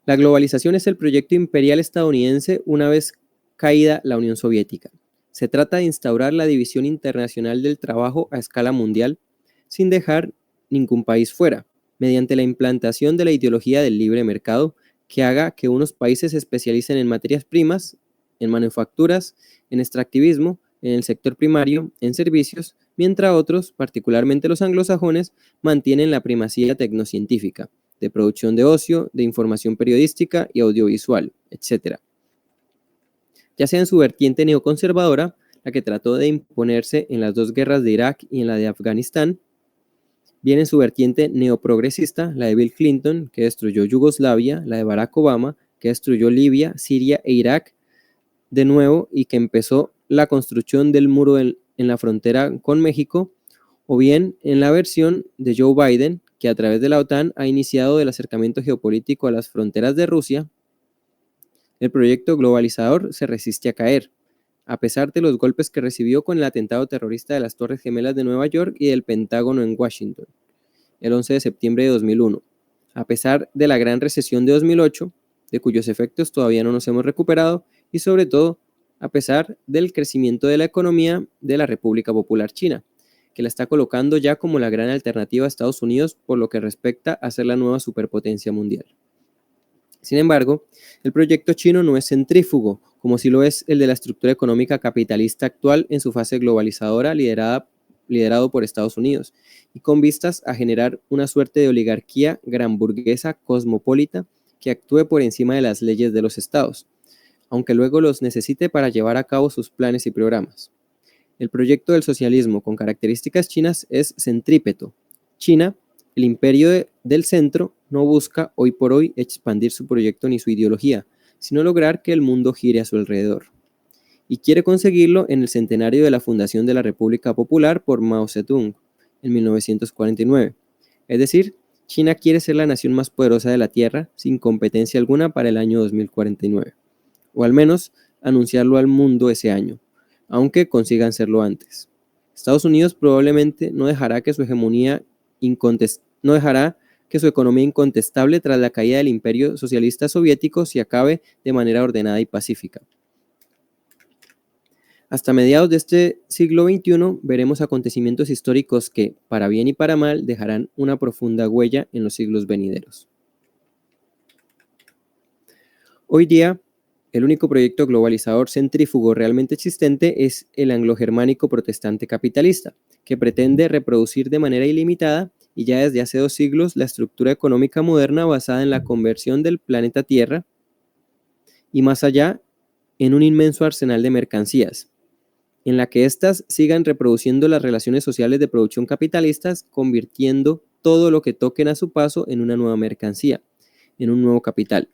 La globalización es el proyecto imperial estadounidense una vez caída la Unión Soviética. Se trata de instaurar la división internacional del trabajo a escala mundial sin dejar ningún país fuera, mediante la implantación de la ideología del libre mercado que haga que unos países se especialicen en materias primas, en manufacturas, en extractivismo, en el sector primario, en servicios, mientras otros, particularmente los anglosajones, mantienen la primacía tecnocientífica, de producción de ocio, de información periodística y audiovisual, etc. Ya sea en su vertiente neoconservadora, la que trató de imponerse en las dos guerras de Irak y en la de Afganistán, bien en su vertiente neoprogresista, la de Bill Clinton, que destruyó Yugoslavia, la de Barack Obama, que destruyó Libia, Siria e Irak de nuevo y que empezó la construcción del muro en la frontera con México, o bien en la versión de Joe Biden, que a través de la OTAN ha iniciado el acercamiento geopolítico a las fronteras de Rusia. El proyecto globalizador se resiste a caer, a pesar de los golpes que recibió con el atentado terrorista de las Torres Gemelas de Nueva York y del Pentágono en Washington, el 11 de septiembre de 2001, a pesar de la gran recesión de 2008, de cuyos efectos todavía no nos hemos recuperado, y sobre todo, a pesar del crecimiento de la economía de la República Popular China, que la está colocando ya como la gran alternativa a Estados Unidos por lo que respecta a ser la nueva superpotencia mundial. Sin embargo, el proyecto chino no es centrífugo, como sí lo es el de la estructura económica capitalista actual en su fase globalizadora liderado por Estados Unidos, y con vistas a generar una suerte de oligarquía gran burguesa cosmopolita que actúe por encima de las leyes de los estados, aunque luego los necesite para llevar a cabo sus planes y programas. El proyecto del socialismo con características chinas es centrípeto. China, el imperio del centro, no busca hoy por hoy expandir su proyecto ni su ideología, sino lograr que el mundo gire a su alrededor. Y quiere conseguirlo en el centenario de la fundación de la República Popular por Mao Zedong, en 1949. Es decir, China quiere ser la nación más poderosa de la Tierra sin competencia alguna para el año 2049, o al menos anunciarlo al mundo ese año, aunque consigan serlo antes. Estados Unidos probablemente no dejará que su economía incontestable tras la caída del imperio socialista soviético se acabe de manera ordenada y pacífica. Hasta mediados de este siglo XXI veremos acontecimientos históricos que, para bien y para mal, dejarán una profunda huella en los siglos venideros. Hoy día, el único proyecto globalizador centrífugo realmente existente es el anglo-germánico protestante capitalista, que pretende reproducir de manera ilimitada y ya desde hace 2 siglos la estructura económica moderna basada en la conversión del planeta Tierra y más allá en un inmenso arsenal de mercancías, en la que éstas sigan reproduciendo las relaciones sociales de producción capitalistas, convirtiendo todo lo que toquen a su paso en una nueva mercancía, en un nuevo capital.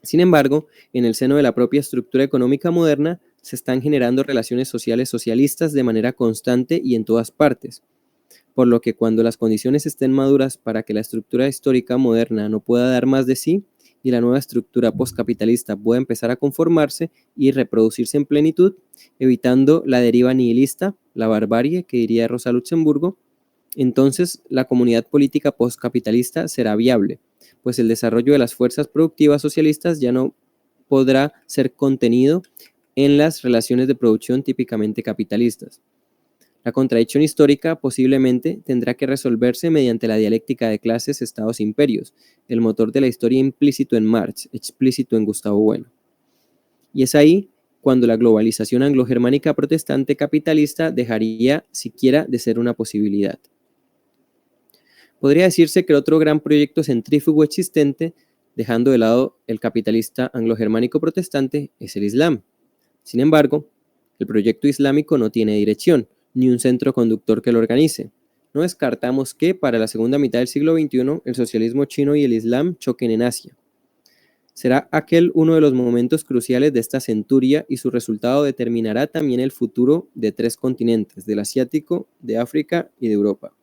Sin embargo, en el seno de la propia estructura económica moderna se están generando relaciones sociales socialistas de manera constante y en todas partes, por lo que cuando las condiciones estén maduras para que la estructura histórica moderna no pueda dar más de sí y la nueva estructura postcapitalista pueda empezar a conformarse y reproducirse en plenitud, evitando la deriva nihilista, la barbarie, que diría Rosa Luxemburgo, entonces la comunidad política postcapitalista será viable, pues el desarrollo de las fuerzas productivas socialistas ya no podrá ser contenido en las relaciones de producción típicamente capitalistas. La contradicción histórica posiblemente tendrá que resolverse mediante la dialéctica de clases, estados e imperios, el motor de la historia implícito en Marx, explícito en Gustavo Bueno. Y es ahí cuando la globalización anglo-germánica protestante capitalista dejaría siquiera de ser una posibilidad. Podría decirse que el otro gran proyecto centrífugo existente, dejando de lado el capitalista anglo-germánico protestante, es el Islam. Sin embargo, el proyecto islámico no tiene dirección, ni un centro conductor que lo organice. No descartamos que, para la segunda mitad del siglo XXI, el socialismo chino y el Islam choquen en Asia. Será aquel uno de los momentos cruciales de esta centuria y su resultado determinará también el futuro de 3 continentes, del asiático, de África y de Europa.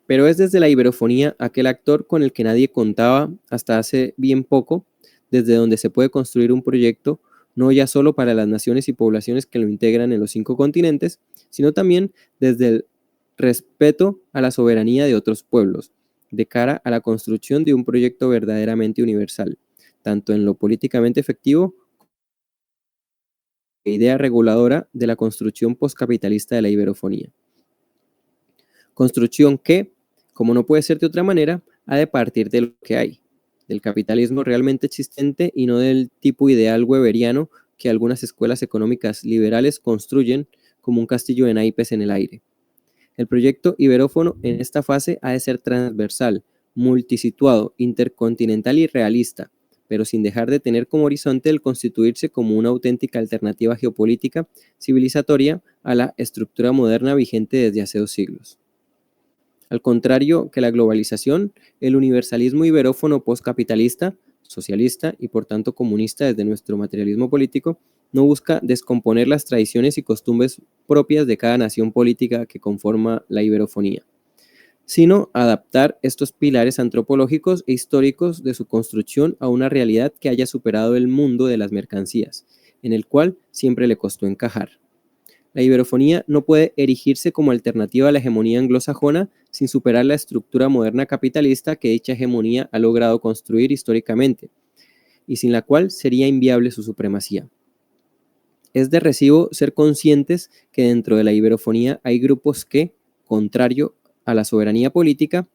Pero es desde la iberofonía aquel actor con el que nadie contaba hasta hace bien poco, desde donde se puede construir un proyecto no ya solo para las naciones y poblaciones que lo integran en los 5 continentes, sino también desde el respeto a la soberanía de otros pueblos, de cara a la construcción de un proyecto verdaderamente universal, tanto en lo políticamente efectivo como en la idea reguladora de la construcción postcapitalista de la iberofonía. Construcción que, como no puede ser de otra manera, ha de partir de lo que hay, del capitalismo realmente existente y no del tipo ideal weberiano que algunas escuelas económicas liberales construyen como un castillo de naipes en el aire. El proyecto iberófono en esta fase ha de ser transversal, multisituado, intercontinental y realista, pero sin dejar de tener como horizonte el constituirse como una auténtica alternativa geopolítica civilizatoria a la estructura moderna vigente desde hace 2 siglos. Al contrario que la globalización, el universalismo iberófono postcapitalista, socialista y por tanto comunista desde nuestro materialismo político, no busca descomponer las tradiciones y costumbres propias de cada nación política que conforma la iberofonía, sino adaptar estos pilares antropológicos e históricos de su construcción a una realidad que haya superado el mundo de las mercancías, en el cual siempre le costó encajar. La iberofonía no puede erigirse como alternativa a la hegemonía anglosajona sin superar la estructura moderna capitalista que dicha hegemonía ha logrado construir históricamente, y sin la cual sería inviable su supremacía. Es de recibo ser conscientes que dentro de la iberofonía hay grupos que, contrario a la soberanía política,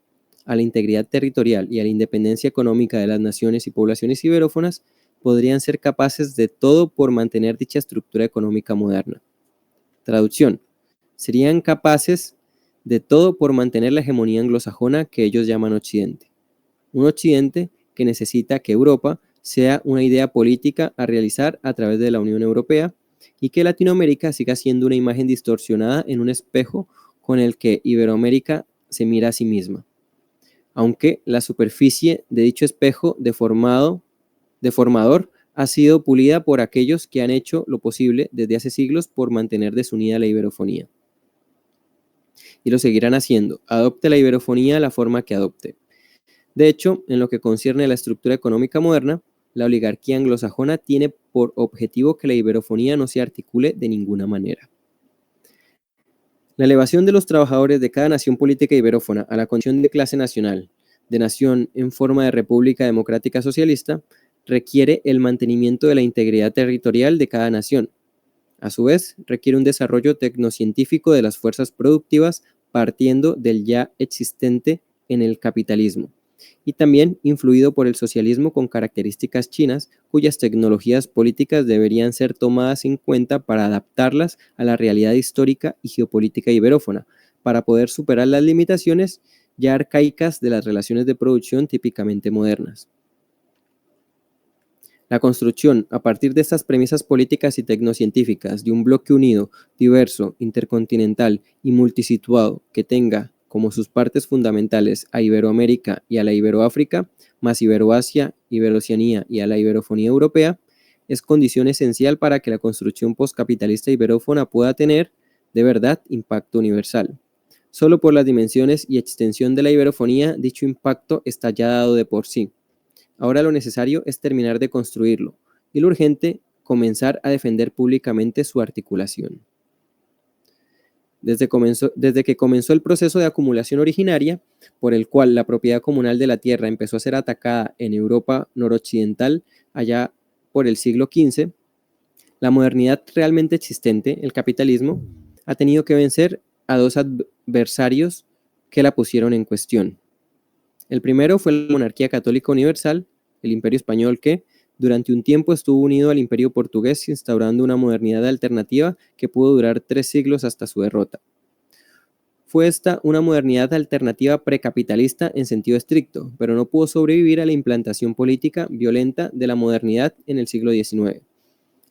a la integridad territorial y a la independencia económica de las naciones y poblaciones iberófonas, podrían ser capaces de todo por mantener dicha estructura económica moderna. Traducción: serían capaces de todo por mantener la hegemonía anglosajona que ellos llaman Occidente. Un Occidente que necesita que Europa sea una idea política a realizar a través de la Unión Europea y que Latinoamérica siga siendo una imagen distorsionada en un espejo con el que Iberoamérica se mira a sí misma. Aunque la superficie de dicho espejo deformador ha sido pulida por aquellos que han hecho lo posible desde hace siglos por mantener desunida la iberofonía. Y lo seguirán haciendo, adopte la iberofonía la forma que adopte. De hecho, en lo que concierne a la estructura económica moderna, la oligarquía anglosajona tiene por objetivo que la iberofonía no se articule de ninguna manera. La elevación de los trabajadores de cada nación política iberófona a la condición de clase nacional, de nación en forma de república democrática socialista, requiere el mantenimiento de la integridad territorial de cada nación. A su vez, requiere un desarrollo tecnocientífico de las fuerzas productivas partiendo del ya existente en el capitalismo, y también influido por el socialismo con características chinas, cuyas tecnologías políticas deberían ser tomadas en cuenta para adaptarlas a la realidad histórica y geopolítica iberófona, para poder superar las limitaciones ya arcaicas de las relaciones de producción típicamente modernas. La construcción, a partir de estas premisas políticas y tecnocientíficas, de un bloque unido, diverso, intercontinental y multisituado que tenga como sus partes fundamentales a Iberoamérica y a la Iberoáfrica, más Iberoasia, Iberoceanía y a la iberofonía europea, es condición esencial para que la construcción postcapitalista iberófona pueda tener, de verdad, impacto universal. Solo por las dimensiones y extensión de la iberofonía, dicho impacto está ya dado de por sí. Ahora lo necesario es terminar de construirlo, y lo urgente, comenzar a defender públicamente su articulación. Desde que comenzó el proceso de acumulación originaria, por el cual la propiedad comunal de la tierra empezó a ser atacada en Europa noroccidental allá por el siglo XV, la modernidad realmente existente, el capitalismo, ha tenido que vencer a 2 adversarios que la pusieron en cuestión. El primero fue la monarquía católica universal, el Imperio Español que, durante un tiempo, estuvo unido al Imperio Portugués, instaurando una modernidad alternativa que pudo durar 3 siglos hasta su derrota. Fue esta una modernidad alternativa precapitalista en sentido estricto, pero no pudo sobrevivir a la implantación política violenta de la modernidad en el siglo XIX.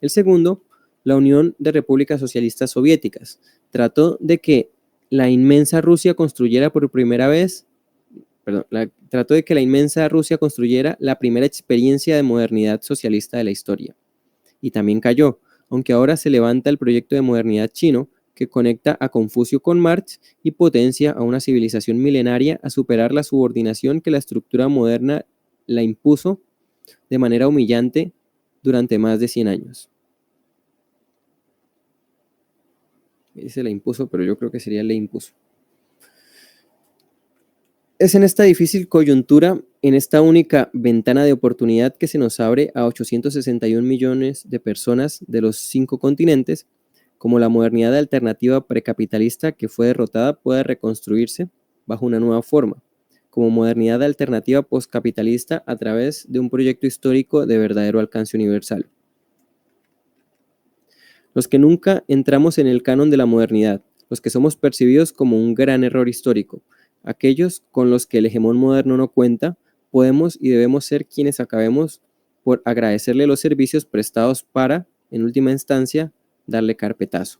El segundo, la Unión de Repúblicas Socialistas Soviéticas, trató de que la inmensa Rusia construyera la primera experiencia de modernidad socialista de la historia. Y también cayó, aunque ahora se levanta el proyecto de modernidad chino, que conecta a Confucio con Marx y potencia a una civilización milenaria a superar la subordinación que la estructura moderna la impuso de manera humillante durante más de 100 años. Dice la impuso, pero yo creo que sería le impuso. Es en esta difícil coyuntura, en esta única ventana de oportunidad que se nos abre a 861 millones de personas de los 5 continentes, como la modernidad alternativa precapitalista que fue derrotada puede reconstruirse bajo una nueva forma, como modernidad alternativa postcapitalista a través de un proyecto histórico de verdadero alcance universal. Los que nunca entramos en el canon de la modernidad, los que somos percibidos como un gran error histórico, aquellos con los que el hegemón moderno no cuenta, podemos y debemos ser quienes acabemos por agradecerle los servicios prestados para, en última instancia, darle carpetazo.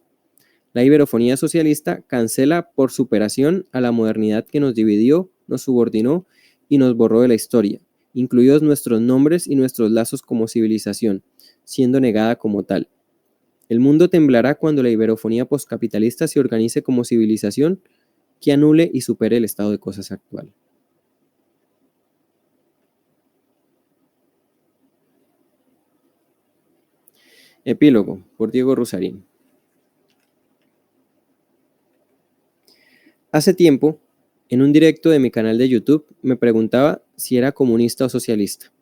La iberofonía socialista cancela por superación a la modernidad que nos dividió, nos subordinó y nos borró de la historia, incluidos nuestros nombres y nuestros lazos como civilización, siendo negada como tal. El mundo temblará cuando la iberofonía postcapitalista se organice como civilización que anule y supere el estado de cosas actual. Epílogo, por Diego Rusarín. Hace tiempo, en un directo de mi canal de YouTube, me preguntaba si era comunista o socialista.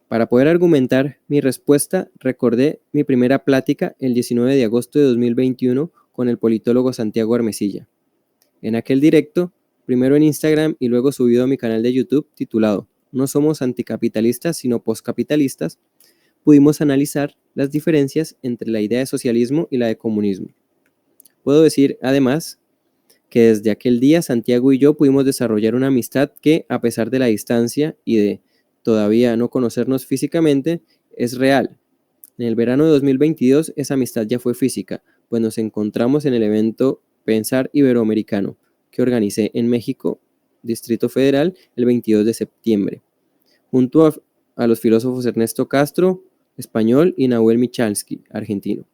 Para poder argumentar mi respuesta, recordé mi primera plática el 19 de agosto de 2021 con el politólogo Santiago Armesilla. En aquel directo, primero en Instagram y luego subido a mi canal de YouTube titulado No somos anticapitalistas sino postcapitalistas, pudimos analizar las diferencias entre la idea de socialismo y la de comunismo. Puedo decir, además, que desde aquel día Santiago y yo pudimos desarrollar una amistad que, a pesar de la distancia y de todavía no conocernos físicamente, es real. En el verano de 2022 esa amistad ya fue física, pues nos encontramos en el evento Pensar Iberoamericano, que organicé en México, Distrito Federal, el 22 de septiembre, junto a los filósofos Ernesto Castro, español, y Nahuel Michalski, argentino.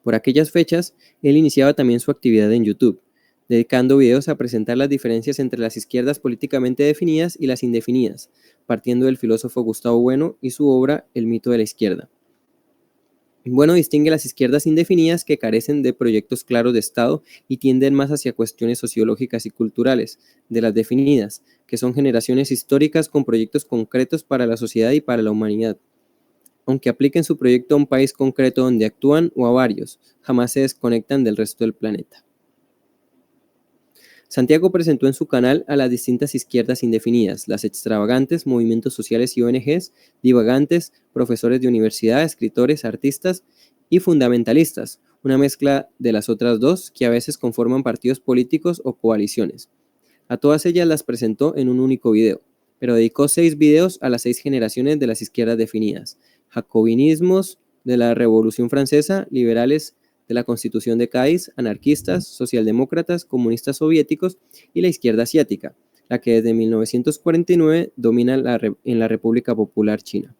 Por aquellas fechas, él iniciaba también su actividad en YouTube, dedicando videos a presentar las diferencias entre las izquierdas políticamente definidas y las indefinidas, partiendo del filósofo Gustavo Bueno y su obra El mito de la izquierda. Bueno distingue las izquierdas indefinidas que carecen de proyectos claros de Estado y tienden más hacia cuestiones sociológicas y culturales, de las definidas, que son generaciones históricas con proyectos concretos para la sociedad y para la humanidad. Aunque apliquen su proyecto a un país concreto donde actúan o a varios, jamás se desconectan del resto del planeta. Santiago presentó en su canal a las distintas izquierdas indefinidas, las extravagantes, movimientos sociales y ONGs, divagantes, profesores de universidad, escritores, artistas y fundamentalistas, una mezcla de las otras dos que a veces conforman partidos políticos o coaliciones. A todas ellas las presentó en un único video, pero dedicó 6 videos a las 6 generaciones de las izquierdas definidas: jacobinismos de la Revolución Francesa, liberales de la Constitución de Cádiz, anarquistas, socialdemócratas, comunistas soviéticos y la izquierda asiática, la que desde 1949 domina en la República Popular China.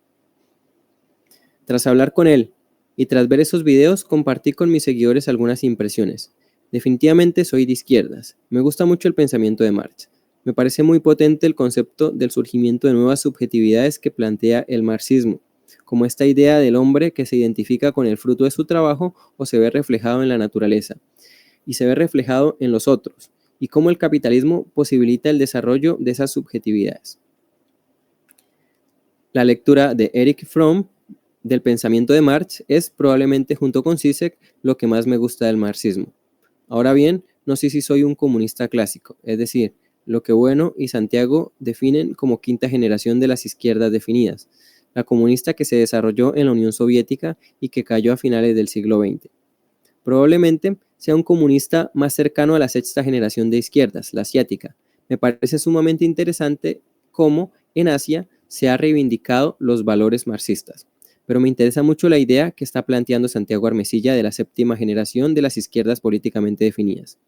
Tras hablar con él y tras ver esos videos, compartí con mis seguidores algunas impresiones. Definitivamente soy de izquierdas. Me gusta mucho el pensamiento de Marx. Me parece muy potente el concepto del surgimiento de nuevas subjetividades que plantea el marxismo, como esta idea del hombre que se identifica con el fruto de su trabajo o se ve reflejado en la naturaleza, y se ve reflejado en los otros, y cómo el capitalismo posibilita el desarrollo de esas subjetividades. La lectura de Erich Fromm del pensamiento de Marx es probablemente, junto con Zizek, lo que más me gusta del marxismo. Ahora bien, no sé si soy un comunista clásico, es decir, lo que Bueno y Santiago definen como quinta generación de las izquierdas definidas, la comunista que se desarrolló en la Unión Soviética y que cayó a finales del siglo XX. Probablemente sea un comunista más cercano a la sexta generación de izquierdas, la asiática. Me parece sumamente interesante cómo en Asia se ha reivindicado los valores marxistas. Pero me interesa mucho la idea que está planteando Santiago Armesilla de la séptima generación de las izquierdas políticamente definidas.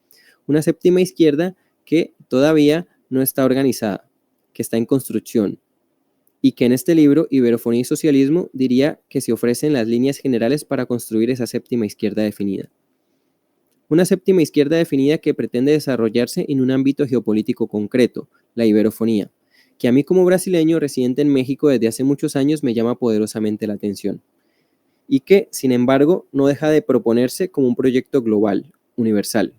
Una séptima izquierda que todavía no está organizada, que está en construcción, y que en este libro, Iberofonía y Socialismo, diría que se ofrecen las líneas generales para construir esa séptima izquierda definida. Una séptima izquierda definida que pretende desarrollarse en un ámbito geopolítico concreto, la iberofonía, que a mí como brasileño residente en México desde hace muchos años me llama poderosamente la atención, y que, sin embargo, no deja de proponerse como un proyecto global, universal.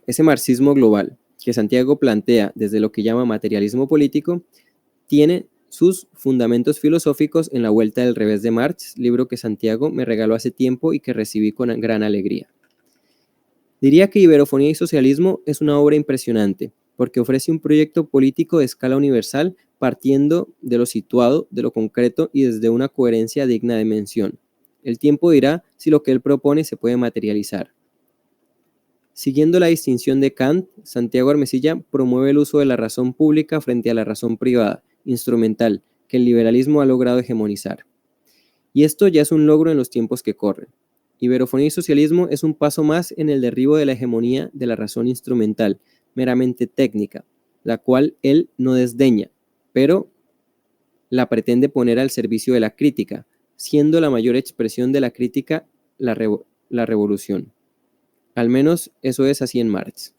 Ese marxismo global que Santiago plantea desde lo que llama materialismo político tiene sus fundamentos filosóficos en La Vuelta del Revés de Marx, libro que Santiago me regaló hace tiempo y que recibí con gran alegría. Diría que Iberofonía y Socialismo es una obra impresionante, porque ofrece un proyecto político de escala universal partiendo de lo situado, de lo concreto y desde una coherencia digna de mención. El tiempo dirá si lo que él propone se puede materializar. Siguiendo la distinción de Kant, Santiago Armesilla promueve el uso de la razón pública frente a la razón privada, instrumental, que el liberalismo ha logrado hegemonizar. Y esto ya es un logro en los tiempos que corren. Iberofonía y Socialismo es un paso más en el derribo de la hegemonía de la razón instrumental, meramente técnica, la cual él no desdeña, pero la pretende poner al servicio de la crítica, siendo la mayor expresión de la crítica la revolución. Al menos eso es así en Marx.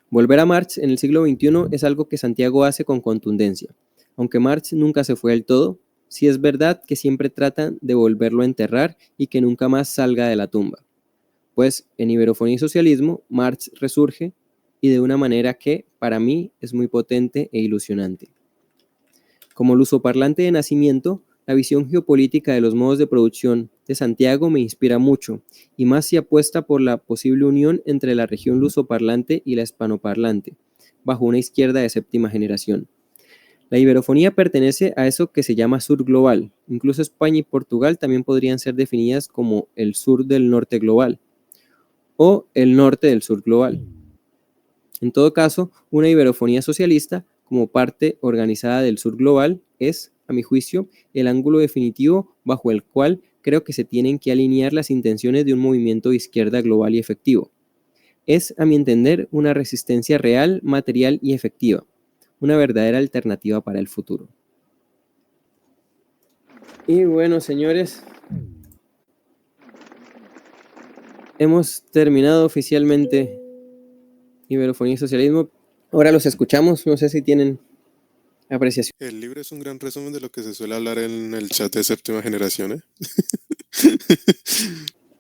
Volver a Marx en el siglo XXI es algo que Santiago hace con contundencia. Aunque Marx nunca se fue del todo, sí es verdad que siempre tratan de volverlo a enterrar y que nunca más salga de la tumba. Pues en Iberofonía y Socialismo, Marx resurge y de una manera que, para mí, es muy potente e ilusionante. Como lusoparlante de nacimiento, la visión geopolítica de los modos de producción de Santiago me inspira mucho, y más si apuesta por la posible unión entre la región lusoparlante y la hispanoparlante, bajo una izquierda de séptima generación. La iberofonía pertenece a eso que se llama sur global. Incluso España y Portugal también podrían ser definidas como el sur del norte global o el norte del sur global. En todo caso, una iberofonía socialista, como parte organizada del sur global, es, a mi juicio, el ángulo definitivo bajo el cual creo que se tienen que alinear las intenciones de un movimiento de izquierda global y efectivo. Es, a mi entender, una resistencia real, material y efectiva, una verdadera alternativa para el futuro. Y bueno, señores, hemos terminado oficialmente Iberofonía y Socialismo. Ahora los escuchamos, no sé si tienen apreciación. El libro es un gran resumen de lo que se suele hablar en el chat de séptima generación, ¿eh?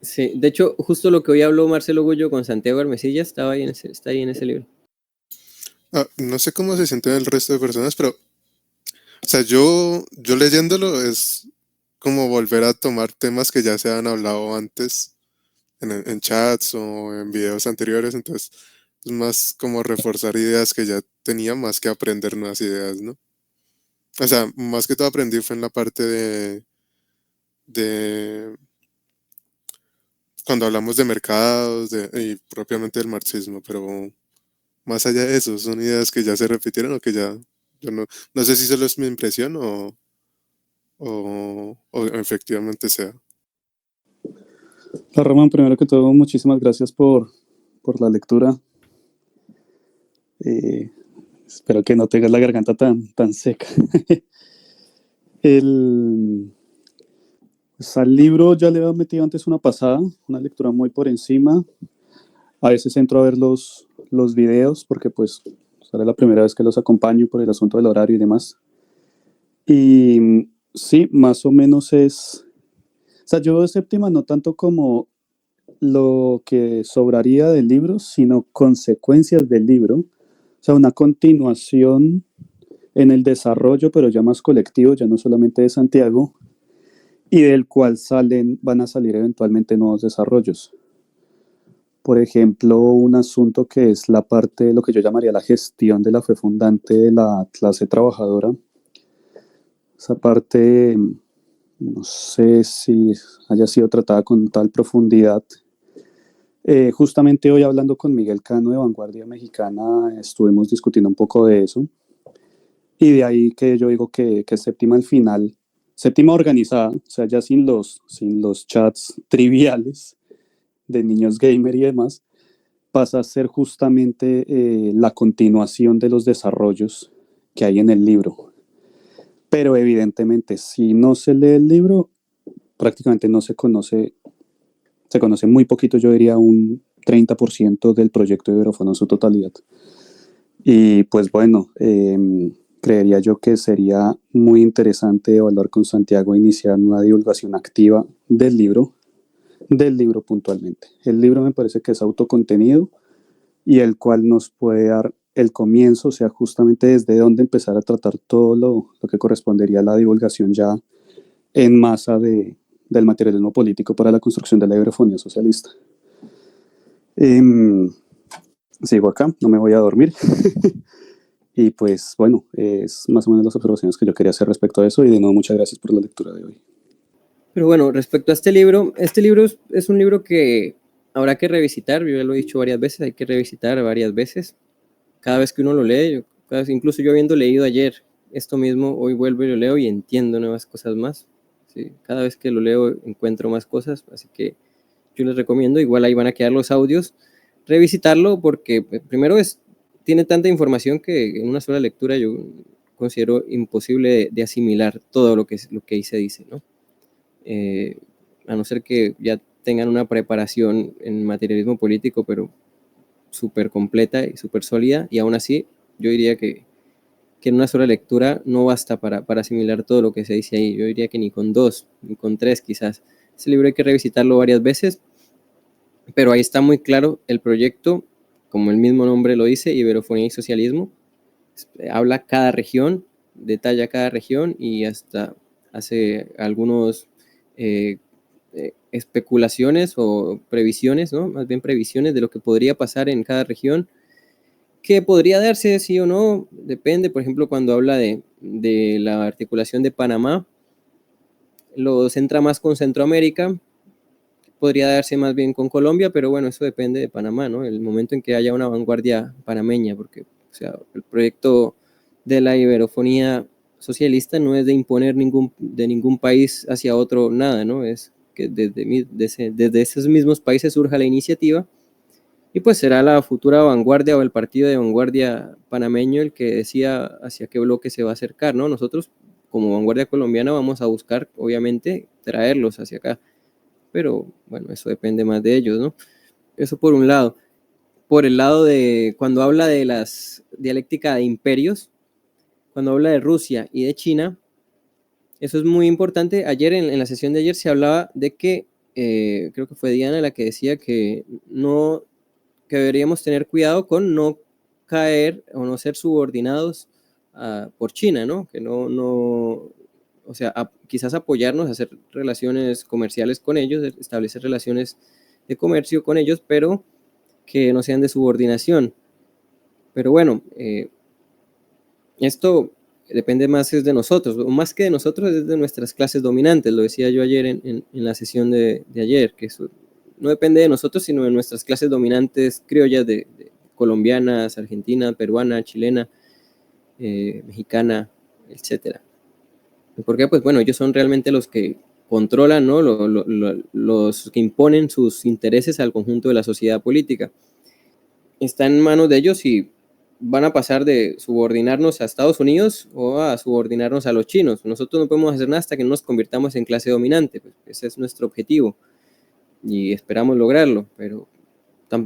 Sí, de hecho, justo lo que hoy habló Marcelo Gullo con Santiago Armesilla está ahí en ese libro. No sé cómo se sienten el resto de personas, pero, o sea, yo leyéndolo es como volver a tomar temas que ya se han hablado antes en chats o en videos anteriores, entonces es más como reforzar ideas que ya tenía más que aprender nuevas ideas, ¿no? O sea, más que todo aprendí fue en la parte de cuando hablamos de mercados y propiamente del marxismo, pero más allá de eso, son ideas que ya se repitieron o que ya, yo no sé si solo es mi impresión o efectivamente sea. Román, primero que todo, muchísimas gracias por la lectura. Espero que no tengas la garganta tan seca. Al libro ya le había metido antes una pasada, una lectura muy por encima. A veces entro a ver los videos porque pues será la primera vez que los acompaño por el asunto del horario y demás. Y sí, más o menos es... O sea, yo de séptima no tanto como lo que sobraría del libro, sino consecuencias del libro. O sea, una continuación en el desarrollo, pero ya más colectivo, ya no solamente de Santiago, y del cual van a salir eventualmente nuevos desarrollos. Por ejemplo, un asunto que es la parte de lo que yo llamaría la gestión de la fe fundante de la clase trabajadora. Esa parte, no sé si haya sido tratada con tal profundidad. Justamente hoy hablando con Miguel Cano de Vanguardia Mexicana, estuvimos discutiendo un poco de eso. Y de ahí que yo digo que Séptima al final, Séptima organizada, o sea, ya sin los chats triviales de niños gamer y demás, pasa a ser justamente la continuación de los desarrollos que hay en el libro. Pero evidentemente, si no se lee el libro, prácticamente no se conoce muy poquito, yo diría un 30% del proyecto de Iberofono en su totalidad. Y pues bueno, creería yo que sería muy interesante evaluar con Santiago iniciar una divulgación activa del libro puntualmente. El libro me parece que es autocontenido y el cual nos puede dar el comienzo, o sea, justamente desde dónde empezar a tratar todo lo que correspondería a la divulgación ya en masa del materialismo político para la construcción de la iberofonía socialista. Sigo acá, no me voy a dormir. Y pues bueno, es más o menos las observaciones que yo quería hacer respecto a eso, y de nuevo muchas gracias por la lectura de hoy. Pero bueno, respecto a este libro es un libro que habrá que revisitar, yo ya lo he dicho varias veces, hay que revisitar varias veces, cada vez que uno lo lee, incluso yo habiendo leído ayer esto mismo, hoy vuelvo y lo leo y entiendo nuevas cosas más, ¿sí? Cada vez que lo leo encuentro más cosas, así que yo les recomiendo, igual ahí van a quedar los audios, revisitarlo porque primero tiene tanta información que en una sola lectura yo considero imposible de asimilar todo lo que ahí se dice, ¿no? A no ser que ya tengan una preparación en materialismo político, pero súper completa y súper sólida, y aún así yo diría que en una sola lectura no basta para asimilar todo lo que se dice ahí. Yo diría que ni con 2, ni con 3 quizás. Ese libro hay que revisitarlo varias veces, pero ahí está muy claro el proyecto, como el mismo nombre lo dice, Iberofonía y Socialismo. Habla cada región, detalla cada región y hasta hace algunos especulaciones o previsiones, ¿no? Más bien previsiones de lo que podría pasar en cada región, que podría darse sí o no, depende. Por ejemplo, cuando habla de la articulación de Panamá, lo centra más con Centroamérica, podría darse más bien con Colombia, pero bueno, eso depende de Panamá, ¿no? El momento en que haya una vanguardia panameña, porque o sea, el proyecto de la iberofonía socialista no es de imponer de ningún país hacia otro nada, ¿no? Es que desde esos mismos países surja la iniciativa y pues será la futura vanguardia o el partido de vanguardia panameño el que decida hacia qué bloque se va a acercar, ¿no? Nosotros como vanguardia colombiana vamos a buscar, obviamente, traerlos hacia acá, pero bueno, eso depende más de ellos, ¿no? Eso por un lado. Por el lado de cuando habla de las dialéctica de imperios, cuando habla de Rusia y de China, eso es muy importante. Ayer, en la sesión de ayer, se hablaba de que, creo que fue Diana la que decía que deberíamos tener cuidado con no caer o no ser subordinados por China, ¿no? Que o sea, quizás apoyarnos a hacer relaciones comerciales con ellos, establecer relaciones de comercio con ellos, pero que no sean de subordinación. Pero bueno, esto depende más es de nosotros, o más que de nosotros es de nuestras clases dominantes, lo decía yo ayer en la sesión de ayer, que eso no depende de nosotros, sino de nuestras clases dominantes criollas de colombianas, argentina, peruana, chilena, mexicana, etcétera. ¿Por qué? Pues bueno, ellos son realmente los que controlan, ¿no? Los que imponen sus intereses al conjunto de la sociedad política. Está en manos de ellos y van a pasar de subordinarnos a Estados Unidos o a subordinarnos a los chinos. Nosotros no podemos hacer nada hasta que no nos convirtamos en clase dominante. Pues ese es nuestro objetivo y esperamos lograrlo, pero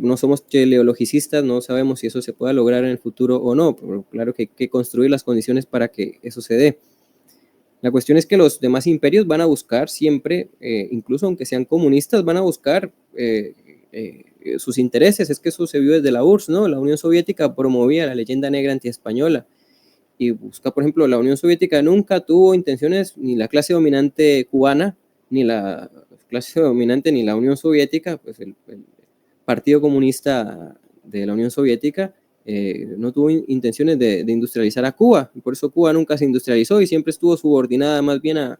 no somos teleologicistas, no sabemos si eso se pueda lograr en el futuro o no, pero claro que hay que construir las condiciones para que eso se dé. La cuestión es que los demás imperios van a buscar siempre, incluso aunque sean comunistas, van a buscar sus intereses. Es que eso se vio desde la URSS, ¿no? La Unión Soviética promovía la leyenda negra antiespañola y busca, por ejemplo, la Unión Soviética nunca tuvo intenciones, ni la clase dominante cubana, ni la clase dominante, ni la Unión Soviética, pues Partido Comunista de la Unión Soviética no tuvo intenciones de industrializar a Cuba, y por eso Cuba nunca se industrializó y siempre estuvo subordinada más bien a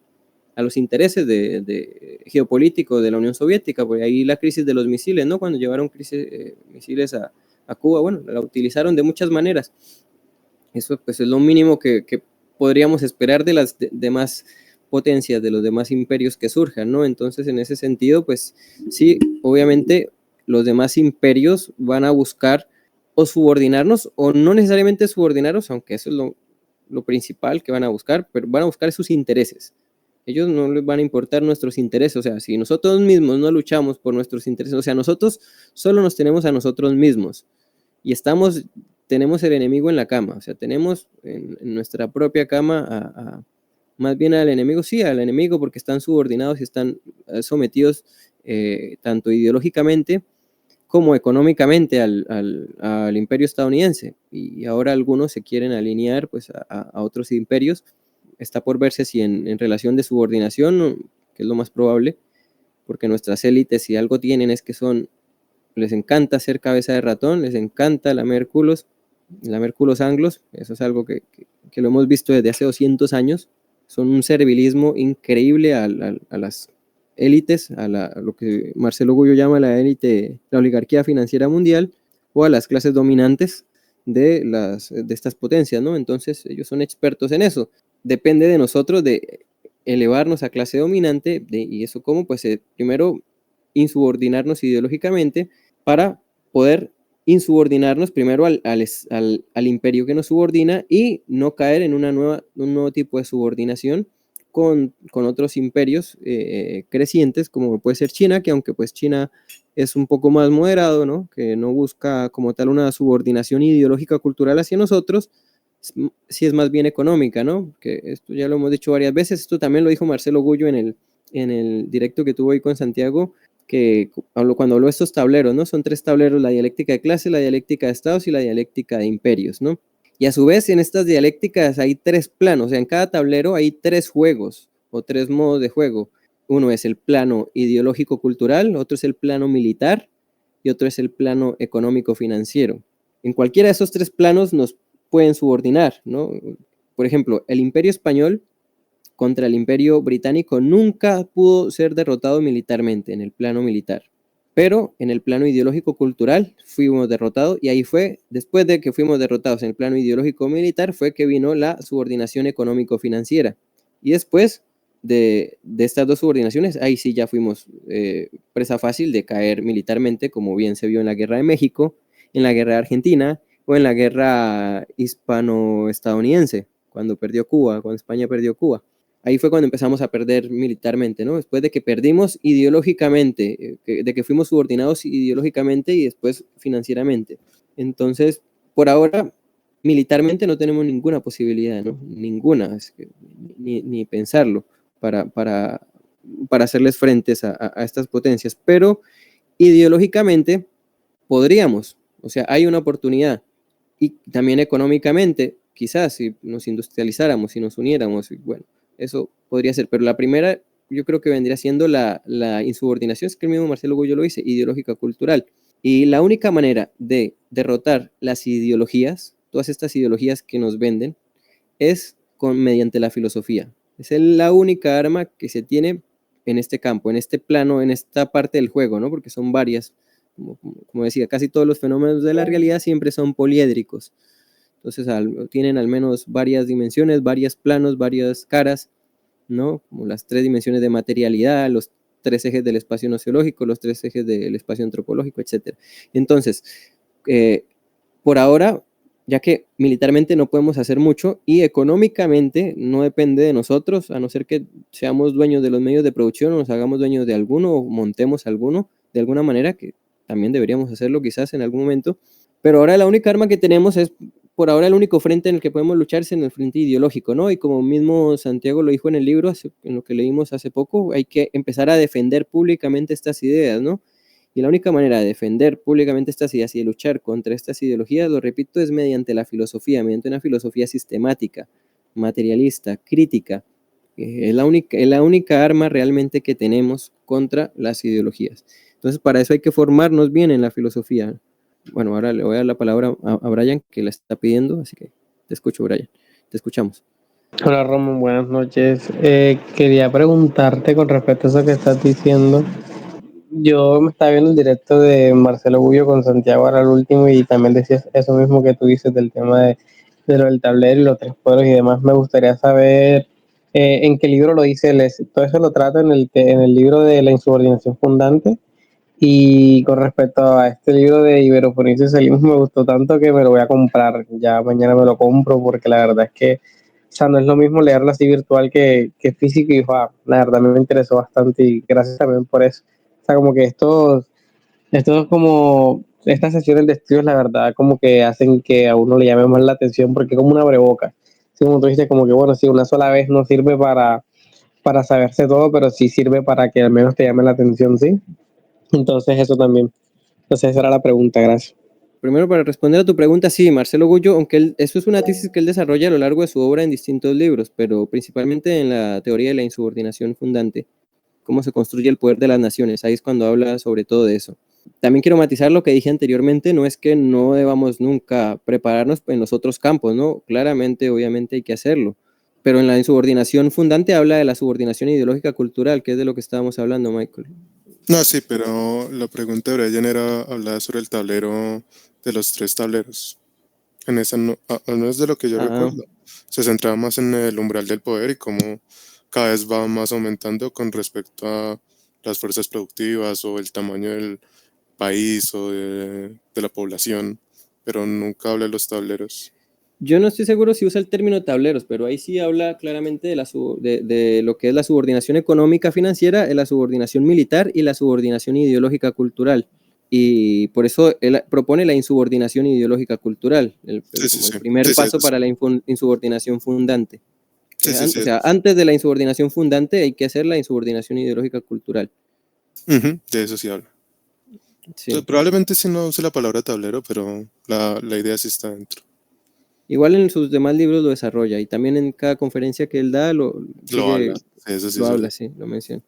los intereses de geopolíticos de la Unión Soviética. Por ahí la crisis de los misiles, ¿no? Cuando llevaron misiles a Cuba, bueno, la utilizaron de muchas maneras. Eso pues es lo mínimo que podríamos esperar de las demás potencias, de los demás imperios que surjan, ¿no? Entonces, en ese sentido, pues sí, obviamente los demás imperios van a buscar o subordinarnos, o no necesariamente subordinarnos, aunque eso es lo principal que van a buscar, pero van a buscar sus intereses. Ellos no les van a importar nuestros intereses, o sea, si nosotros mismos no luchamos por nuestros intereses, o sea, nosotros solo nos tenemos a nosotros mismos y tenemos el enemigo en la cama, o sea, tenemos en nuestra propia cama más bien al enemigo, sí, al enemigo, porque están subordinados y están sometidos tanto ideológicamente como económicamente al imperio estadounidense, y ahora algunos se quieren alinear pues a otros imperios. Está por verse si en relación de subordinación, que es lo más probable, porque nuestras élites, si algo tienen, es que les encanta ser cabeza de ratón, les encanta la Mérculos anglos, eso es algo que lo hemos visto desde hace 200 años, son un servilismo increíble a las élites, a lo que Marcelo Gullo llama la élite, la oligarquía financiera mundial, o a las clases dominantes de estas potencias, ¿no? Entonces ellos son expertos en eso. Depende de nosotros de elevarnos a clase dominante, y eso cómo, pues primero insubordinarnos ideológicamente para poder insubordinarnos primero al imperio que nos subordina y no caer en un nuevo tipo de subordinación con otros imperios crecientes, como puede ser China, que aunque pues China es un poco más moderado, ¿no? Que no busca como tal una subordinación ideológica o cultural hacia nosotros, sí es más bien económica, ¿no? Que esto ya lo hemos dicho varias veces, esto también lo dijo Marcelo Gullo en el directo que tuvo hoy con Santiago, que cuando habló de estos tableros, ¿no? Son 3 tableros: la dialéctica de clase, la dialéctica de estados y la dialéctica de imperios, ¿no? Y a su vez en estas dialécticas hay 3 planos, o sea, en cada tablero hay 3 juegos o 3 modos de juego. Uno es el plano ideológico-cultural, otro es el plano militar y otro es el plano económico-financiero. En cualquiera de esos 3 planos nos pueden subordinar, ¿no? Por ejemplo, el Imperio Español contra el Imperio Británico nunca pudo ser derrotado militarmente en el plano militar, pero en el plano ideológico-cultural fuimos derrotados, y ahí fue, después de que fuimos derrotados en el plano ideológico-militar, fue que vino la subordinación económico-financiera, y después de estas 2 subordinaciones, ahí sí ya fuimos presa fácil de caer militarmente, como bien se vio en la Guerra de México, en la Guerra de Argentina, o en la Guerra hispano-estadounidense, cuando España perdió Cuba. Ahí fue cuando empezamos a perder militarmente, ¿no? Después de que perdimos ideológicamente, de que fuimos subordinados ideológicamente y después financieramente. Entonces, por ahora, militarmente no tenemos ninguna posibilidad, ¿no? Ninguna, ni pensarlo para hacerles frentes a estas potencias. Pero ideológicamente podríamos, o sea, hay una oportunidad. Y también económicamente, quizás si nos industrializáramos, si nos uniéramos, bueno, eso podría ser. Pero la primera, yo creo que vendría siendo la insubordinación, es que el mismo Marcelo Gullo lo dice, ideológica cultural. Y la única manera de derrotar las ideologías, todas estas ideologías que nos venden, es mediante la filosofía. Es la única arma que se tiene en este campo, en este plano, en esta parte del juego, ¿no? Porque son varias. Como decía, casi todos los fenómenos de la realidad siempre son poliédricos. Entonces tienen al menos varias dimensiones, varios planos, varias caras, ¿no? Como las 3 dimensiones de materialidad, los 3 ejes del espacio nociológico, los 3 ejes del espacio antropológico, etc. Entonces, por ahora, ya que militarmente no podemos hacer mucho y económicamente no depende de nosotros, a no ser que seamos dueños de los medios de producción o nos hagamos dueños de alguno o montemos alguno de alguna manera, que también deberíamos hacerlo quizás en algún momento, pero ahora la única arma que tenemos es, por ahora el único frente en el que podemos luchar es en el frente ideológico, ¿no? Y como mismo Santiago lo dijo en el libro, en lo que leímos hace poco, hay que empezar a defender públicamente estas ideas, ¿no? Y la única manera de defender públicamente estas ideas y de luchar contra estas ideologías, lo repito, es mediante la filosofía, mediante una filosofía sistemática, materialista, crítica. Es la única arma realmente que tenemos contra las ideologías. Entonces, para eso hay que formarnos bien en la filosofía. Bueno, ahora le voy a dar la palabra a Brian, que la está pidiendo, así que te escucho, Brian. Te escuchamos. Hola Ramón, buenas noches. Quería preguntarte con respecto a eso que estás diciendo. Yo me estaba viendo el directo de Marcelo Gullo con Santiago ahora el último y también decías eso mismo que tú dices del tema de lo del tablero y los tres poderes y demás. Me gustaría saber en qué libro lo dice él. Todo eso lo trata en el libro de la insubordinación fundante. Y con respecto a este libro de Iberofonicio y Salimus me gustó tanto que me lo voy a comprar. Ya mañana me lo compro porque la verdad es que, o sea, no es lo mismo leerlo así virtual que físico y la verdad me interesó bastante y gracias también por eso. O sea, como que estos como, estas sesiones de estudios, la verdad, como que hacen que a uno le llame más la atención porque es como una breboca. Sí, como tú dices, como que bueno, sí, una sola vez no sirve para saberse todo, pero sí sirve para que al menos te llame la atención, ¿sí? Entonces eso también. Entonces esa era la pregunta, gracias. Primero, para responder a tu pregunta, sí, Marcelo Gullo, aunque eso es una tesis que él desarrolla a lo largo de su obra en distintos libros, pero principalmente en la teoría de la insubordinación fundante, cómo se construye el poder de las naciones, ahí es cuando habla sobre todo de eso. También quiero matizar lo que dije anteriormente, no es que no debamos nunca prepararnos en los otros campos, ¿no? Claramente, obviamente hay que hacerlo, pero en la insubordinación fundante habla de la subordinación ideológica cultural, que es de lo que estábamos hablando, Michael. No, sí, pero la pregunta de Brian era hablar sobre el tablero de los tres tableros. En esa no es de lo que yo recuerdo. Se centraba más en el umbral del poder y cómo cada vez va más aumentando con respecto a las fuerzas productivas o el tamaño del país o de la población, pero nunca habla de los tableros. Yo no estoy seguro si usa el término tableros, pero ahí sí habla claramente de lo que es la subordinación económica financiera, la subordinación militar y la subordinación ideológica cultural. Y por eso él propone la insubordinación ideológica cultural, el primer paso para la insubordinación fundante. Sí. O sea, antes de la insubordinación fundante hay que hacer la insubordinación ideológica cultural. De eso sí habla. Sí. Entonces, probablemente sí no use la palabra tablero, pero la idea sí está dentro. Igual en sus demás libros lo desarrolla y también en cada conferencia que él da lo habla. Eso sí lo habla, sí, lo menciona.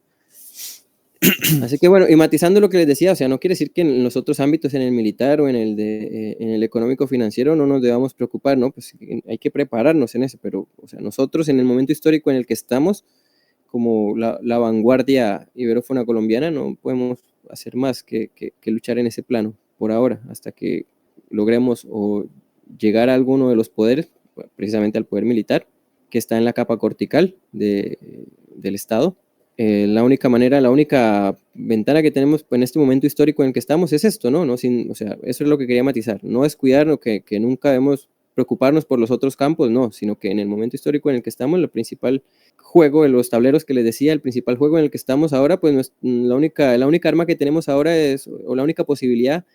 Así que bueno, y matizando lo que les decía, o sea, no quiere decir que en los otros ámbitos, en el militar o en el económico financiero, no nos debamos preocupar, ¿no? Pues hay que prepararnos en eso, pero, o sea, nosotros en el momento histórico en el que estamos, como la vanguardia iberófona colombiana, no podemos hacer más que luchar en ese plano, por ahora, hasta que logremos o llegar a alguno de los poderes, precisamente al poder militar, que está en la capa cortical del Estado. La única manera, la única ventana que tenemos en este momento histórico en el que estamos es esto, ¿no? O sea, eso es lo que quería matizar. No es cuidarnos, que nunca debemos preocuparnos por los otros campos, no, sino que en el momento histórico en el que estamos, el principal juego de los tableros que les decía, el principal juego en el que estamos ahora, pues la única arma que tenemos ahora o la única posibilidad,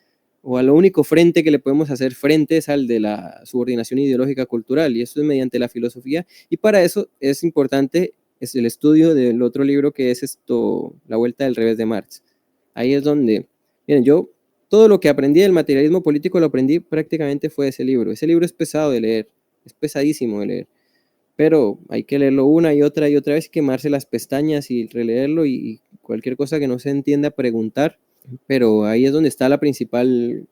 o al único frente que le podemos hacer frente es al de la subordinación ideológica cultural, y eso es mediante la filosofía, y para eso es importante es el estudio del otro libro que es La Vuelta del Revés de Marx. Ahí es donde, miren, yo todo lo que aprendí del materialismo político lo aprendí prácticamente fue de ese libro. Ese libro es pesado de leer, es pesadísimo de leer, pero hay que leerlo una y otra vez y quemarse las pestañas y releerlo y cualquier cosa que no se entienda preguntar, pero ahí es donde está la principal,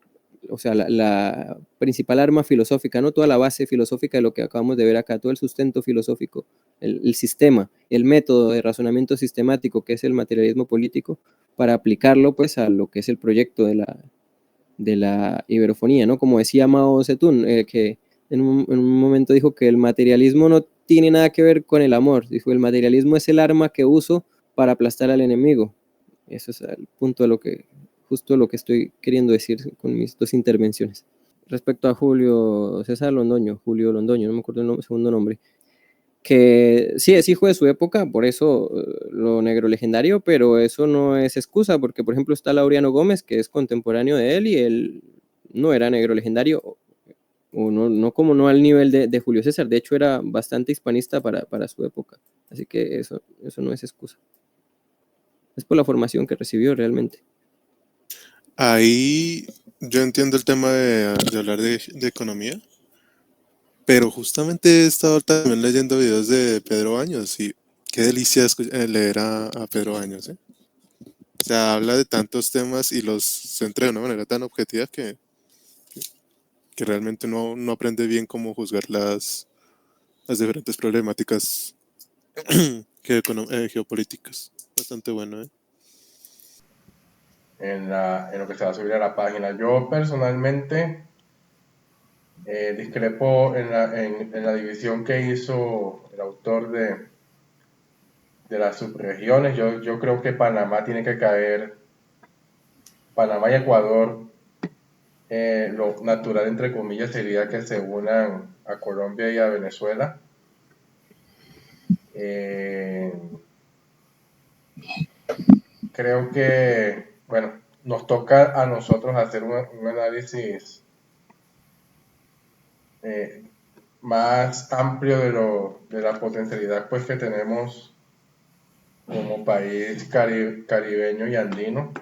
o sea, la principal arma filosófica, no toda la base filosófica de lo que acabamos de ver acá, todo el sustento filosófico, el sistema, el método de razonamiento sistemático que es el materialismo político, para aplicarlo pues a lo que es el proyecto de la iberofonía, ¿no? Como decía Mao Zedong, que en un momento dijo que el materialismo no tiene nada que ver con el amor, dijo, el materialismo es el arma que uso para aplastar al enemigo. Eso es el punto de justo lo que estoy queriendo decir con mis dos intervenciones. Respecto a Julio Londoño, no me acuerdo el segundo nombre, que sí es hijo de su época, por eso lo negro legendario, pero eso no es excusa, porque por ejemplo está Laureano Gómez, que es contemporáneo de él, y él no era negro legendario, o no al nivel de Julio César, de hecho era bastante hispanista para su época, así que eso no es excusa. Es por la formación que recibió realmente. Ahí yo entiendo el tema de hablar de economía, pero justamente he estado también leyendo videos de Pedro Baños y qué delicia leer a Pedro Baños, ¿eh? sea, habla de tantos temas y los centra de una manera tan objetiva que realmente no aprende bien cómo juzgar las diferentes problemáticas geopolíticas. Bastante bueno, ¿eh? En lo que se va a subir a la página. Yo personalmente discrepo en la división que hizo el autor de las subregiones. Yo creo que Panamá tiene que caer, Panamá y Ecuador, lo natural entre comillas sería que se unan a Colombia y a Venezuela. Creo que, bueno, nos toca a nosotros hacer un análisis más amplio de la potencialidad pues que tenemos como país caribeño y andino.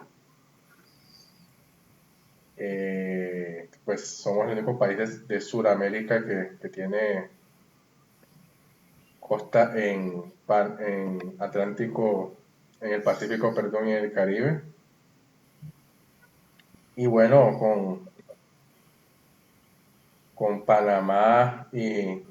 Pues somos el único país de Sudamérica que tiene costa en Atlántico, en el Pacífico, perdón, y en el Caribe. Y bueno, con Panamá y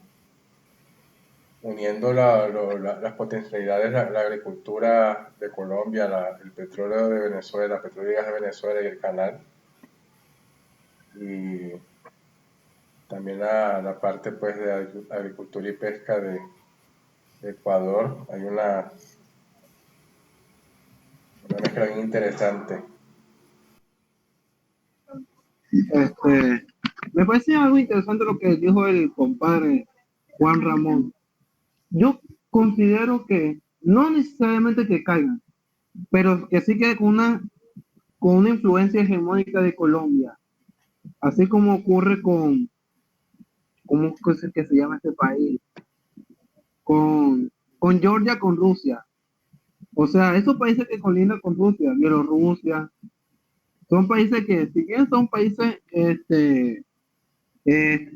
uniendo las potencialidades, la agricultura de Colombia, el petróleo de Venezuela, petróleo y gas de Venezuela y el canal, y también la parte pues de agricultura y pesca de Ecuador, hay una mezcla bien interesante. Me parece algo interesante lo que dijo el compadre Juan Ramón. Yo considero que no necesariamente que caigan, pero que sí que con una influencia hegemónica de Colombia, así como ocurre ¿cómo es que se llama este país? Con Georgia, con Rusia. O sea, esos países que colindan con Rusia, Bielorrusia, son países que, si bien son países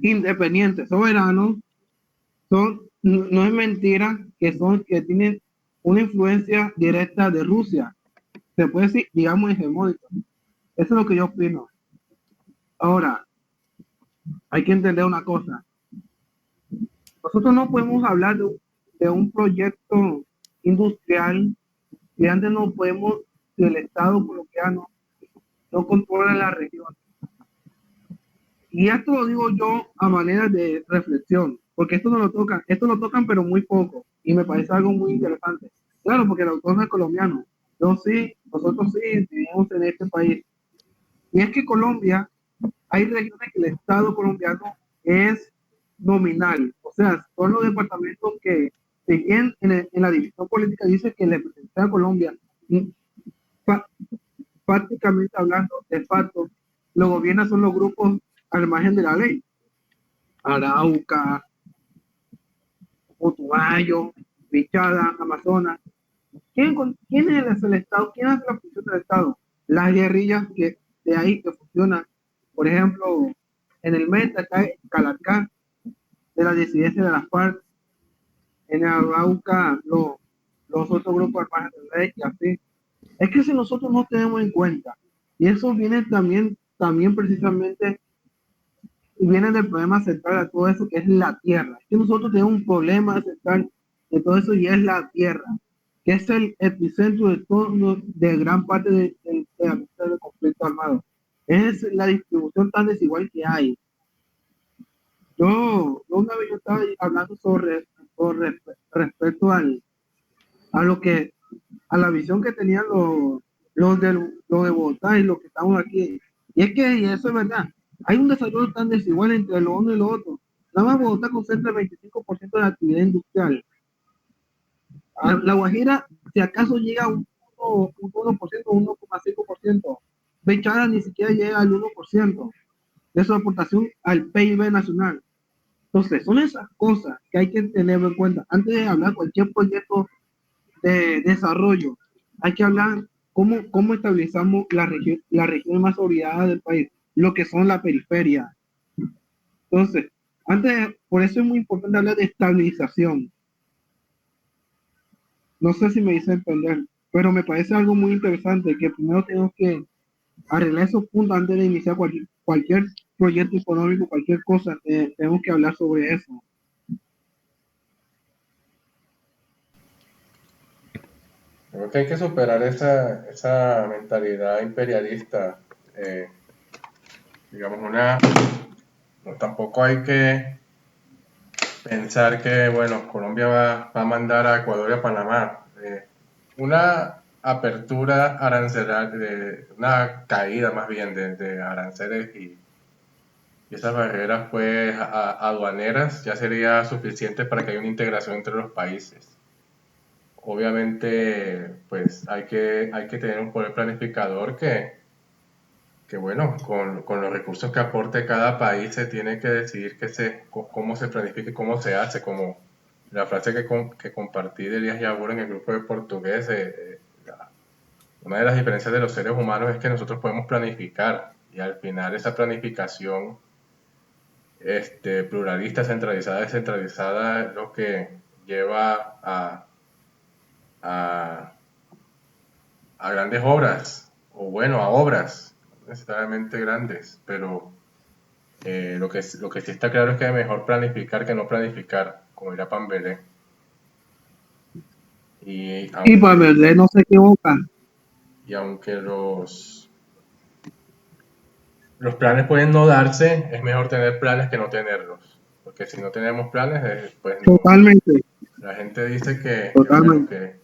independientes, soberanos, no es mentira que tienen una influencia directa de Rusia. Se puede decir, digamos, hegemónica. Eso es lo que yo opino. Ahora, hay que entender una cosa. Nosotros no podemos hablar de un proyecto industrial que antes no podemos, si el Estado colombiano no controla la región. Y esto lo digo yo a manera de reflexión, porque esto lo tocan pero muy poco, y me parece algo muy interesante. Claro, porque el autor no es colombiano. Yo sí, nosotros sí vivimos en este país. Y es que Colombia, hay regiones que el Estado colombiano es nominal, o sea, son los departamentos que, si bien en la división política dice que le pertenece a Colombia, prácticamente hablando, de facto, lo gobiernan son los grupos al margen de la ley. Arauca, Putumayo, Bichada, Amazonas. ¿Quién es el Estado? ¿Quién hace la función del Estado? Las guerrillas que de ahí que funcionan. Por ejemplo, en el Meta está Calacá, de la disidencia de las FARC. En Arauca, los otros grupos al margen de la ley y así. Es que si nosotros no tenemos en cuenta, y eso viene también precisamente, y viene del problema central de todo eso, que es la tierra. Es que nosotros tenemos un problema central de todo eso y es la tierra, que es el epicentro de todo, de gran parte del conflicto armado. Es la distribución tan desigual que hay. Una vez yo estaba hablando sobre respecto a lo que a la visión que tenían los de Bogotá y los que estamos aquí. Y es que, y eso es verdad, hay un desarrollo tan desigual entre lo uno y lo otro. Nada más Bogotá concentra el 25% de la actividad industrial. La Guajira, si acaso llega a un 1%, 1,5%. Bechara ni siquiera llega al 1% de su aportación al PIB nacional. Entonces, son esas cosas que hay que tener en cuenta antes de hablar cualquier proyecto de desarrollo. Hay que hablar cómo estabilizamos la región más olvidada del país, lo que son la periferia. Entonces, por eso es muy importante hablar de estabilización. No sé si me hice entender, pero me parece algo muy interesante que primero tenemos que arreglar esos puntos antes de iniciar cualquier proyecto económico, cualquier cosa, tenemos que hablar sobre eso. Creo que hay que superar esa mentalidad imperialista. Digamos, tampoco hay que pensar que, bueno, Colombia va a mandar a Ecuador y a Panamá. Una apertura arancelaria, una caída más bien de aranceles y esas barreras pues aduaneras ya sería suficiente para que haya una integración entre los países. Obviamente, pues hay que tener un poder planificador que bueno, con los recursos que aporte cada país se tiene que decidir cómo se planifica y cómo se hace, como la frase que compartí de Elías Yabur en el grupo de portugués. Una de las diferencias de los seres humanos es que nosotros podemos planificar y al final esa planificación pluralista, centralizada, descentralizada, es lo que lleva a, a grandes obras, o bueno, a obras, no necesariamente grandes, pero lo que sí está claro es que es mejor planificar que no planificar, como dirá Pambelé. Y Y para ver, no se equivoca. Y aunque los planes pueden no darse, es mejor tener planes que no tenerlos. Porque si no tenemos planes, pues no. Totalmente, La gente dice bueno, totalmente.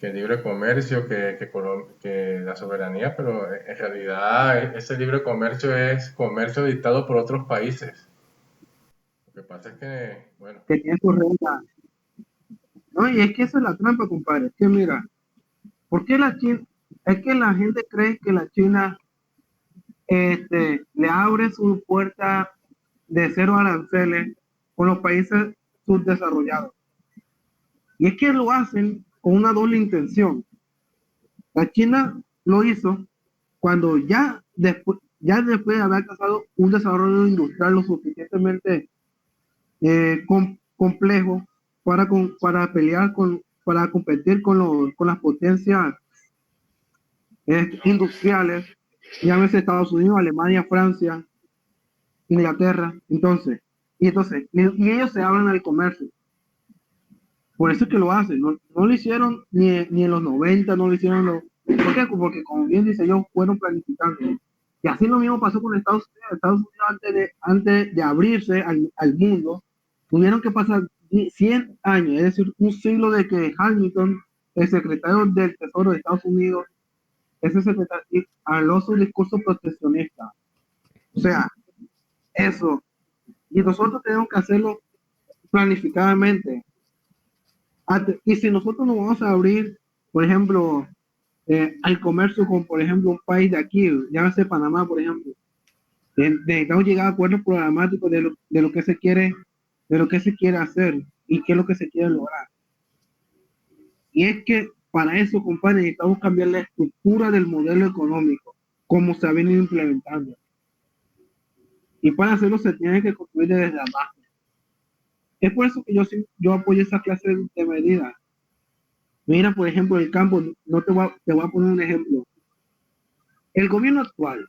que libre comercio, que la soberanía, pero en realidad ese libre comercio es comercio dictado por otros países. Lo que pasa es que, bueno, Que tiene sus reglas. No, y es que esa es la trampa, compadre. Es que mira, ¿por qué la China? Es que la gente cree que la China le abre su puerta de cero aranceles con los países subdesarrollados. Y es que lo hacen con una doble intención. La China lo hizo cuando ya después de haber alcanzado un desarrollo industrial lo suficientemente complejo para pelear para competir con las potencias industriales, llámese Estados Unidos, Alemania, Francia, Inglaterra. Y ellos se abren al comercio. Por eso es que lo hacen. No lo hicieron ni en los 90, no lo hicieron. ¿Por qué? Porque como bien dice yo, fueron planificando. Y así lo mismo pasó con Estados Unidos. Estados Unidos antes de abrirse al mundo, tuvieron que pasar 100 años, es decir, un siglo de que Hamilton, el secretario del Tesoro de Estados Unidos, ese secretario, habló su discurso proteccionista. O sea, eso. Y nosotros tenemos que hacerlo planificadamente. Y si nosotros nos vamos a abrir, por ejemplo, al comercio con, por ejemplo, un país de aquí, llámese Panamá, por ejemplo, necesitamos llegar a acuerdos programáticos de lo que se quiere, de lo que se quiere hacer y qué es lo que se quiere lograr. Y es que para eso, compadre, necesitamos cambiar la estructura del modelo económico, como se ha venido implementando. Y para hacerlo se tiene que construir desde abajo. Es por eso que yo apoyo esa clase de medidas. Mira, por ejemplo, el campo, no te voy a poner un ejemplo. El gobierno actual,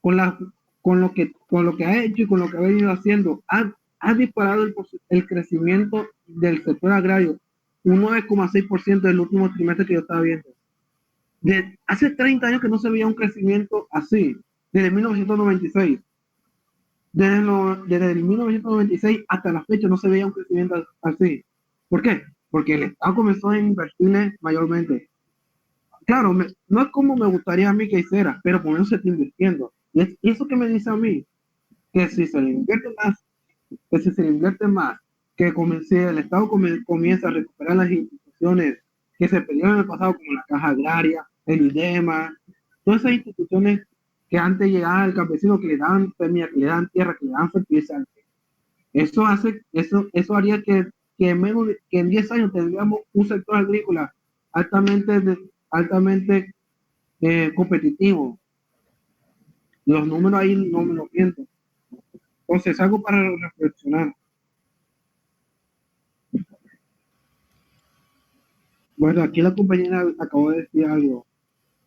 con, la, con lo que ha hecho y con lo que ha venido haciendo, ha disparado el crecimiento del sector agrario un 9,6% del último trimestre que yo estaba viendo. Hace 30 años que no se veía un crecimiento así, desde 1996. Desde el 1996 hasta la fecha no se veía un crecimiento así. ¿Por qué? Porque el Estado comenzó a invertirle mayormente. Claro, no es como me gustaría a mí que hiciera, pero por eso se está invirtiendo. Y eso que me dice a mí, que si se le invierte más, que si se le invierte más, que si el Estado comienza a recuperar las instituciones que se perdieron en el pasado, como la Caja Agraria, el IDEMA, todas esas instituciones que antes llegaban al campesino, que le daban semilla, que le daban tierra, que le daban fertilizante. Eso haría que en 10 años tendríamos un sector agrícola altamente competitivo. Los números ahí no me lo mienten. Entonces, algo para reflexionar. Bueno, aquí la compañera acabó de decir algo.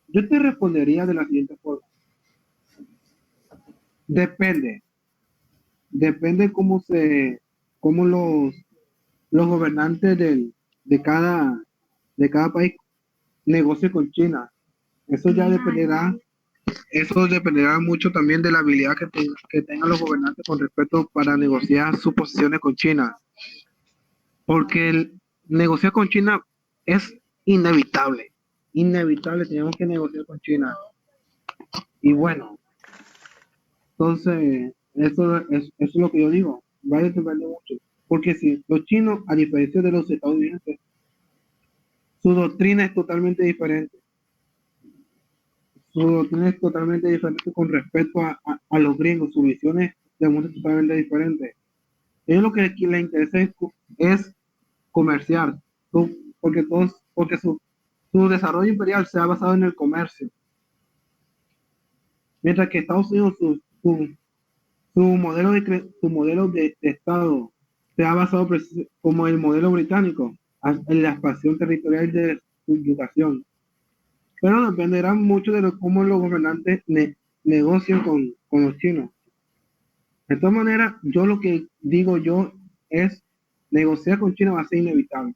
Yo te respondería de la siguiente forma. Depende. Depende cómo los gobernantes de cada país negocien con China. Eso ya dependerá, eso dependerá mucho también de la habilidad que tengan los gobernantes con respecto para negociar sus posiciones con China. Porque negociar con China es inevitable. Inevitable, tenemos que negociar con China. Y bueno, entonces, eso es lo que yo digo. Va a depender mucho. Porque si los chinos, a diferencia de los estadounidenses, su doctrina es totalmente diferente. Su doctrina es totalmente diferente con respecto a los gringos. Su visión es de mundo totalmente diferente. Ellos lo que les interesa es comerciar. Porque su desarrollo imperial se ha basado en el comercio. Mientras que Estados Unidos, su modelo de Estado se ha basado como el modelo británico en la expansión territorial de subyugación. Pero dependerá mucho de cómo los gobernantes negocian con los chinos. De todas maneras, yo lo que digo yo es negociar con China va a ser inevitable.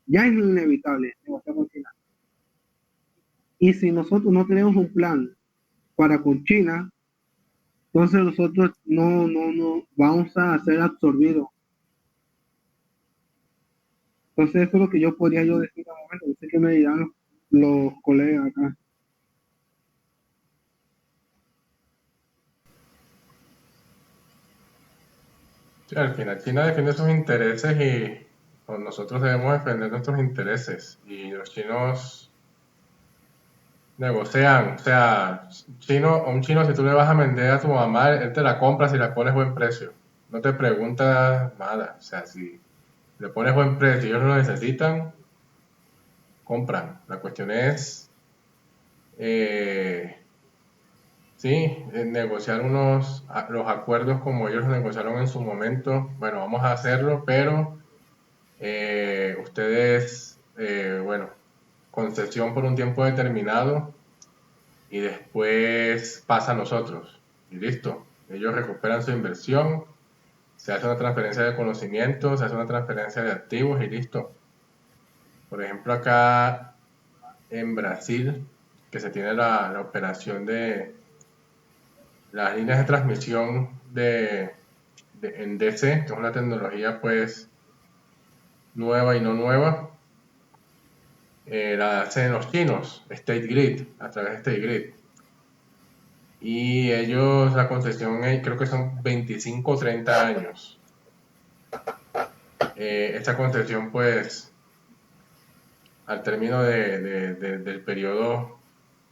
Ya es inevitable negociar con China. Y si nosotros no tenemos un plan para con China, entonces nosotros no vamos a ser absorbidos. Entonces eso es lo que yo podría decir al momento. No sé qué me dirán los colegas acá. Sí, al final China defiende sus intereses y pues, nosotros debemos defender nuestros intereses. Y los chinos negocian. O sea, a un chino, si tú le vas a vender a tu mamá, él te la compra si le pones buen precio. No te pregunta nada. O sea, si le pones buen precio y ellos lo necesitan, compran. La cuestión es, sí, negociar los acuerdos como ellos negociaron en su momento. Bueno, vamos a hacerlo, pero ustedes, bueno, concesión por un tiempo determinado y después pasa a nosotros. Y listo. Ellos recuperan su inversión, se hace una transferencia de conocimiento, se hace una transferencia de activos y listo. Por ejemplo, acá en Brasil, que se tiene la operación de las líneas de transmisión en DC, que es una tecnología pues nueva y no nueva, la hacen los chinos, State Grid, a través de State Grid. Y ellos, la concesión creo que son 25 o 30 años. Esta concesión pues al término del periodo,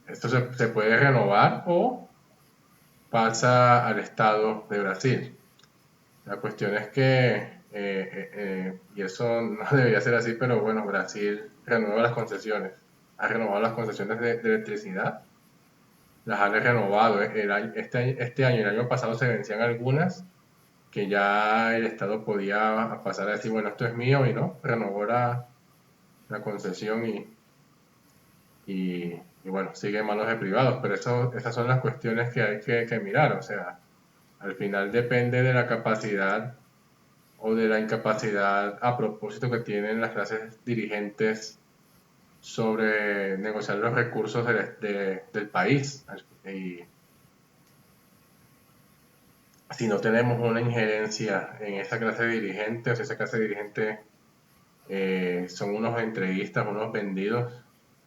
esto se puede renovar o pasa al Estado de Brasil. La cuestión es que, y eso no debería ser así, pero bueno, Brasil renueva las concesiones, ha renovado las concesiones de electricidad, las ha renovado. Este año y el año pasado se vencían algunas que ya el Estado podía pasar a decir, bueno, esto es mío y no, renovó la concesión y bueno, sigue en manos de privados, pero esas son las cuestiones que hay que mirar, o sea, al final depende de la capacidad o de la incapacidad a propósito que tienen las clases dirigentes sobre negociar los recursos del país. Y si no tenemos una injerencia en esa clase dirigente, o si esa clase dirigente son unos entreguistas, unos vendidos,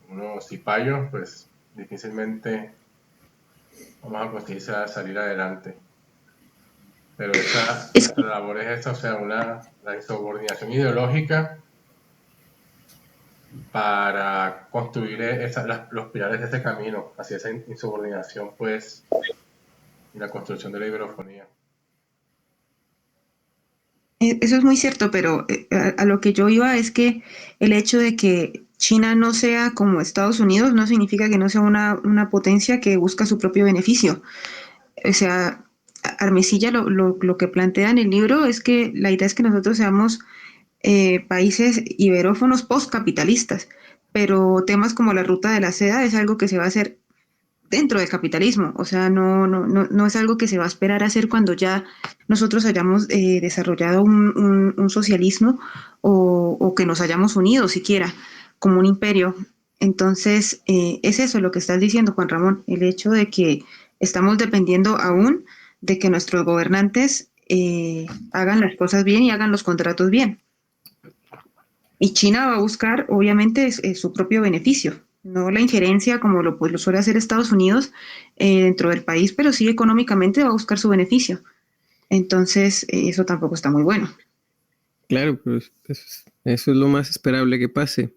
unos cipayos, pues difícilmente vamos a conseguir salir adelante. Pero nuestra labor es esta, o sea, la insubordinación ideológica para construir los pilares de este camino hacia esa insubordinación, pues, y la construcción de la iberofonía. Eso es muy cierto, pero a lo que yo iba es que el hecho de que China no sea como Estados Unidos no significa que no sea una potencia que busca su propio beneficio. O sea, Armesilla lo que plantea en el libro es que la idea es que nosotros seamos países iberófonos postcapitalistas, pero temas como la ruta de la seda es algo que se va a hacer dentro del capitalismo, o sea, no es algo que se va a esperar a hacer cuando ya nosotros hayamos desarrollado un socialismo o que nos hayamos unido siquiera como un imperio. Entonces, es eso lo que estás diciendo, Juan Ramón, el hecho de que estamos dependiendo aún de que nuestros gobernantes hagan las cosas bien y hagan los contratos bien. Y China va a buscar, obviamente, su propio beneficio, no la injerencia como lo suele hacer Estados Unidos dentro del país, pero sí económicamente va a buscar su beneficio. Entonces, eso tampoco está muy bueno. Claro, pues eso es lo más esperable que pase.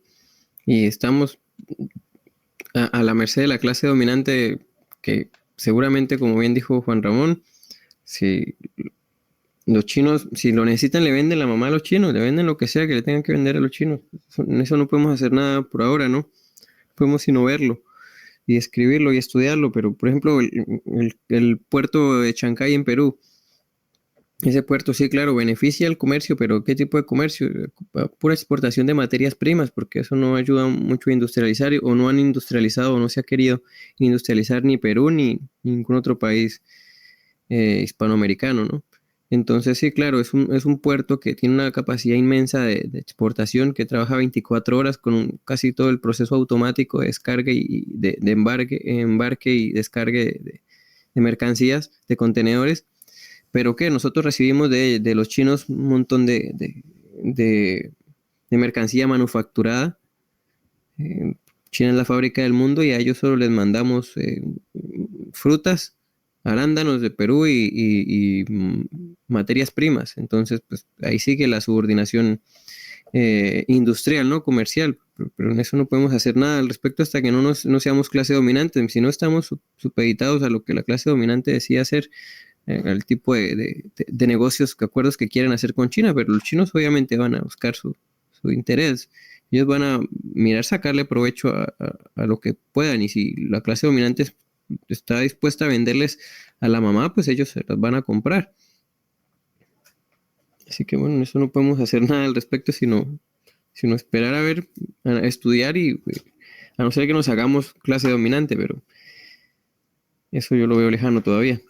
Y estamos a la merced de la clase dominante que seguramente, como bien dijo Juan Ramón, si los chinos, si lo necesitan, le venden la mamá a los chinos, le venden lo que sea que le tengan que vender a los chinos. En eso no podemos hacer nada por ahora, ¿no? Podemos sino verlo y escribirlo y estudiarlo, pero por ejemplo, el puerto de Chancay en Perú, ese puerto sí, claro, beneficia al comercio, pero ¿qué tipo de comercio? Pura exportación de materias primas, porque eso no ayuda mucho a industrializar, o no han industrializado, o no se ha querido industrializar ni Perú ni ningún otro país hispanoamericano, ¿no? Entonces sí, claro, es un puerto que tiene una capacidad inmensa de exportación, que trabaja 24 horas con casi todo el proceso automático de descarga y de embarque y descargue de mercancías, de contenedores, pero que nosotros recibimos de los chinos un montón de, de mercancía manufacturada. Eh, China es la fábrica del mundo y a ellos solo les mandamos frutas, arándanos de Perú y materias primas. Entonces, pues ahí sigue la subordinación industrial, ¿no? Comercial. Pero en eso no podemos hacer nada al respecto hasta que no seamos clase dominante. Si no estamos supeditados a lo que la clase dominante decía hacer, al tipo de negocios, acuerdos que quieren hacer con China, pero los chinos obviamente van a buscar su interés. Ellos van a mirar sacarle provecho a lo que puedan, y si la clase dominante está dispuesta a venderles a la mamá, pues ellos se las van a comprar. Así que bueno, en eso no podemos hacer nada al respecto, sino esperar a ver, a estudiar y a no ser que nos hagamos clase dominante, pero eso yo lo veo lejano todavía.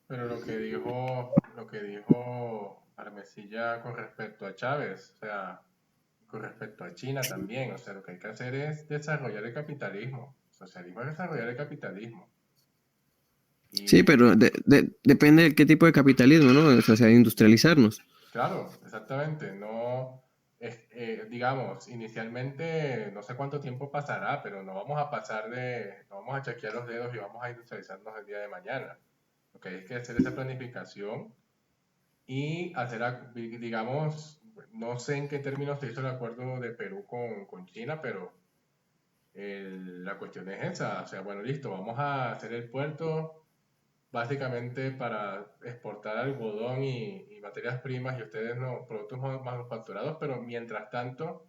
Pero lo que dijo Armesilla con respecto a Chávez, o sea, con respecto a China también, o sea, lo que hay que hacer es desarrollar el capitalismo. Socialismo es desarrollar el capitalismo. Sí, Y pero depende de qué tipo de capitalismo, ¿no? O sea, industrializarnos. claro, exactamente, no, digamos, inicialmente no sé cuánto tiempo pasará, pero no vamos a no vamos a chequear los dedos y vamos a industrializarnos el día de mañana. Lo que hay es que hacer esa planificación y hacer, digamos, no sé en qué términos se hizo el acuerdo de Perú con China, pero la cuestión es esa, o sea, bueno, listo, vamos a hacer el puerto básicamente para exportar algodón y materias primas y ustedes no, productos manufacturados, pero mientras tanto,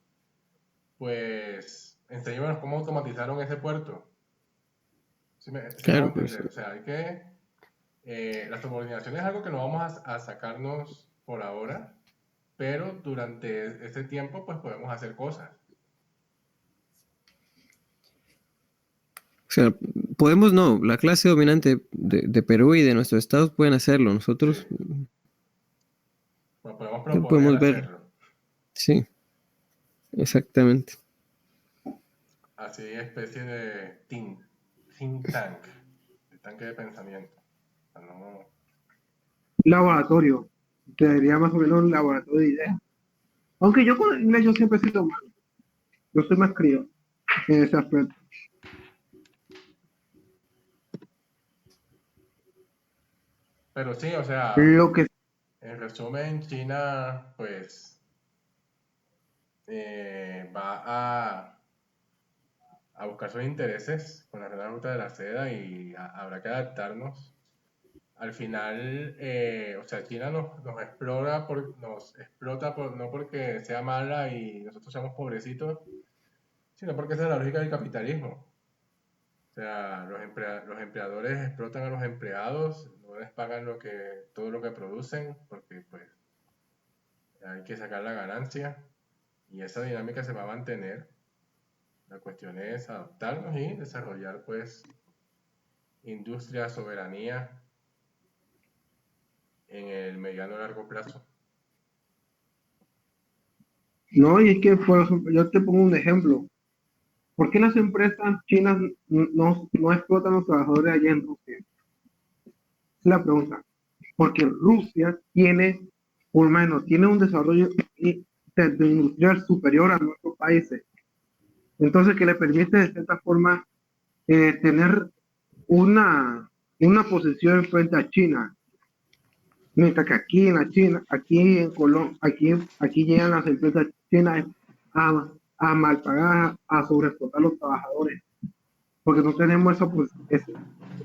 pues, enséñanos cómo automatizaron ese puerto. ¿Sí me hago Claro, pues entender? O sea, hay que, la subordinación es algo que no vamos a sacarnos por ahora, pero durante ese tiempo, pues podemos hacer cosas. o sea, podemos no, la clase dominante de Perú y de nuestros estados pueden hacerlo. Sí, Nosotros pues podemos ¿qué proponer podemos ver? hacerlo. Sí, exactamente. Así, especie de think tank, de tanque de pensamiento. O sea, no, Laboratorio. Te diría más o menos un laboratorio de ideas. Aunque yo con el inglés yo siempre he sido malo. Yo soy más crío en ese aspecto. pero sí, o sea, Lo que en resumen, China, pues, va a buscar sus intereses con la nueva ruta de la seda y habrá que adaptarnos. Al final, o sea, China nos explota no porque sea mala y nosotros seamos pobrecitos, sino porque esa es la lógica del capitalismo. O sea, los empleadores explotan a los empleados, no les pagan todo lo que producen, porque pues hay que sacar la ganancia y esa dinámica se va a mantener. La cuestión es adaptarnos y desarrollar pues industria, soberanía en el mediano largo plazo. No, y es que, por ejemplo, yo te pongo un ejemplo. ¿Por qué las empresas chinas no explotan a los trabajadores allá en Rusia? Es la pregunta. Porque Rusia tiene, por lo menos, tiene un desarrollo industrial superior a nuestros países. Entonces, que le permite de cierta forma tener una posición frente a China. Mientras que aquí en la China, aquí en Colombia, aquí llegan las empresas chinas a mal pagar, a sobreexplotar a los trabajadores, porque no tenemos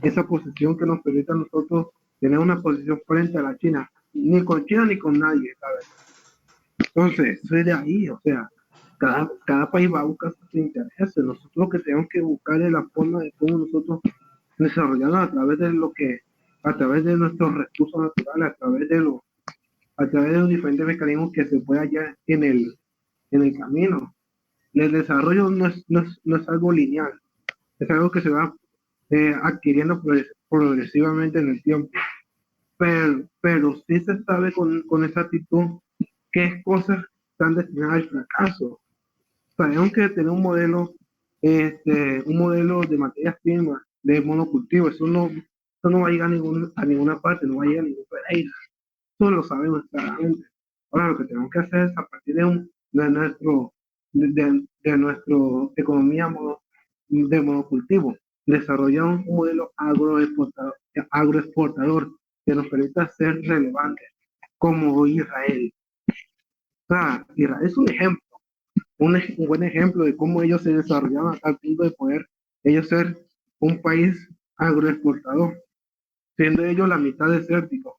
esa posición que nos permite a nosotros tener una posición frente a la China, ni con China ni con nadie, ¿sabes? Entonces, soy de ahí, o sea, cada país va a buscar sus intereses. Nosotros lo que tenemos que buscar es la forma de cómo nosotros desarrollarnos a través de nuestros recursos naturales, a través de los diferentes mecanismos que se pueda hallar en el camino. El desarrollo no es algo lineal, es algo que se va adquiriendo progresivamente en el tiempo. Pero sí se sabe con exactitud qué cosas están destinadas al fracaso. Sabemos que tener un modelo de materias primas, de monocultivo, eso no va a llegar a ninguna parte, no va a llegar a ningún país. Eso lo sabemos claramente. Ahora lo que tenemos que hacer es a partir de nuestro economía de monocultivo, desarrollar un modelo agroexportador que nos permita ser relevantes, como Israel. O sea, Israel es un ejemplo, un buen ejemplo de cómo ellos se desarrollaron a tal punto de poder ellos ser un país agroexportador, siendo ellos la mitad desértico.